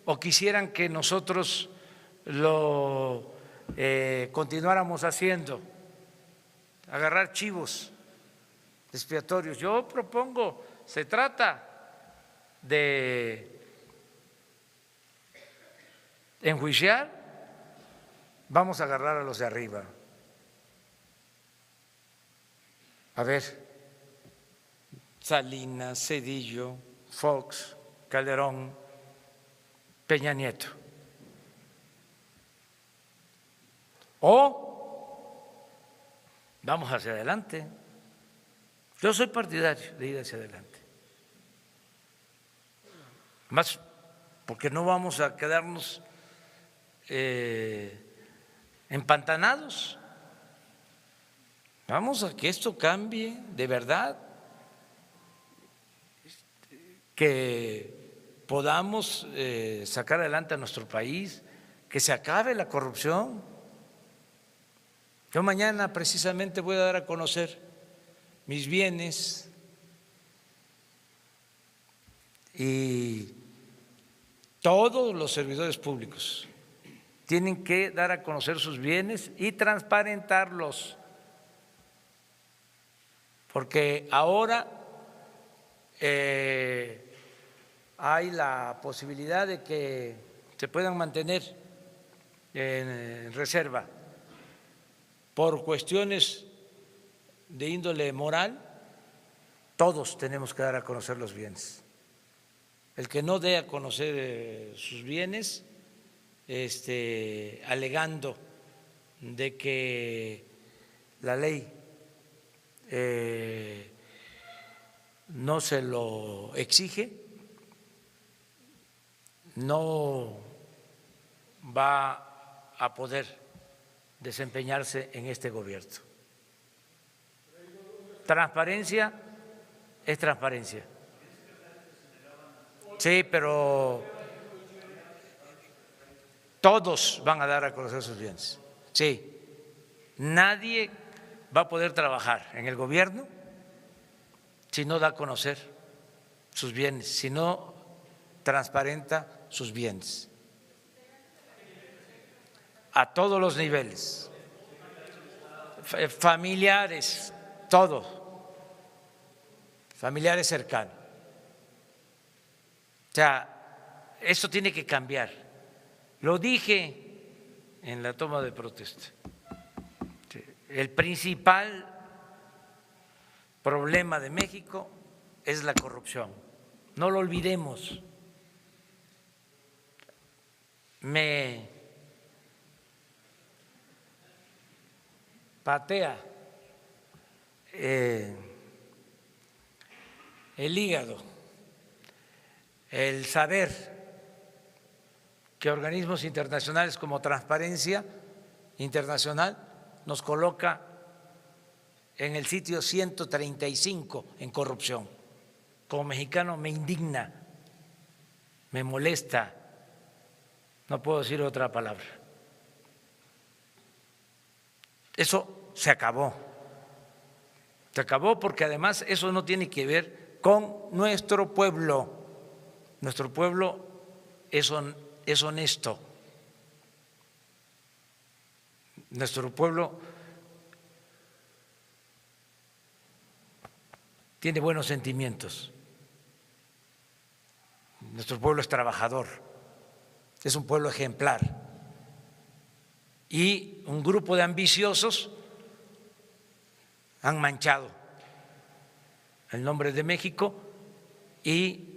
o quisieran que nosotros lo continuáramos haciendo, agarrar chivos expiatorios. Yo propongo, se trata de enjuiciar, vamos a agarrar a los de arriba. A ver, Salinas, Zedillo, Fox, Calderón, Peña Nieto. O vamos hacia adelante. Yo soy partidario de ir hacia adelante. Más porque no vamos a quedarnos empantanados. Vamos a que esto cambie de verdad, que podamos sacar adelante a nuestro país, que se acabe la corrupción. Yo mañana precisamente voy a dar a conocer mis bienes y todos los servidores públicos tienen que dar a conocer sus bienes y transparentarlos, porque ahora hay la posibilidad de que se puedan mantener en reserva por cuestiones de índole moral. Todos tenemos que dar a conocer los bienes. El que no dé a conocer sus bienes, alegando de que la ley no se lo exige, no va a poder desempeñarse en este gobierno. Transparencia es transparencia. Sí, pero todos van a dar a conocer sus bienes. Sí, nadie va a poder trabajar en el gobierno si no da a conocer sus bienes, si no transparenta sus bienes. A todos los niveles, familiares, todo, familiares cercanos. O sea, eso tiene que cambiar. Lo dije en la toma de protesta. El principal problema de México es la corrupción. No lo olvidemos. Me patea el hígado el saber que organismos internacionales como Transparencia Internacional nos coloca en el sitio 135 en corrupción. Como mexicano me indigna, me molesta, no puedo decir otra palabra. Eso se acabó. Se acabó porque además eso no tiene que ver con nuestro pueblo. Nuestro pueblo es honesto. Nuestro pueblo tiene buenos sentimientos. Nuestro pueblo es trabajador, es un pueblo ejemplar. Y un grupo de ambiciosos han manchado el nombre de México y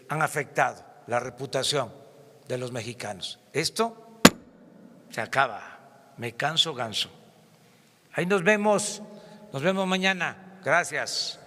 han afectado la reputación de los mexicanos. Esto se acaba, me canso ganso. Ahí nos vemos mañana. Gracias.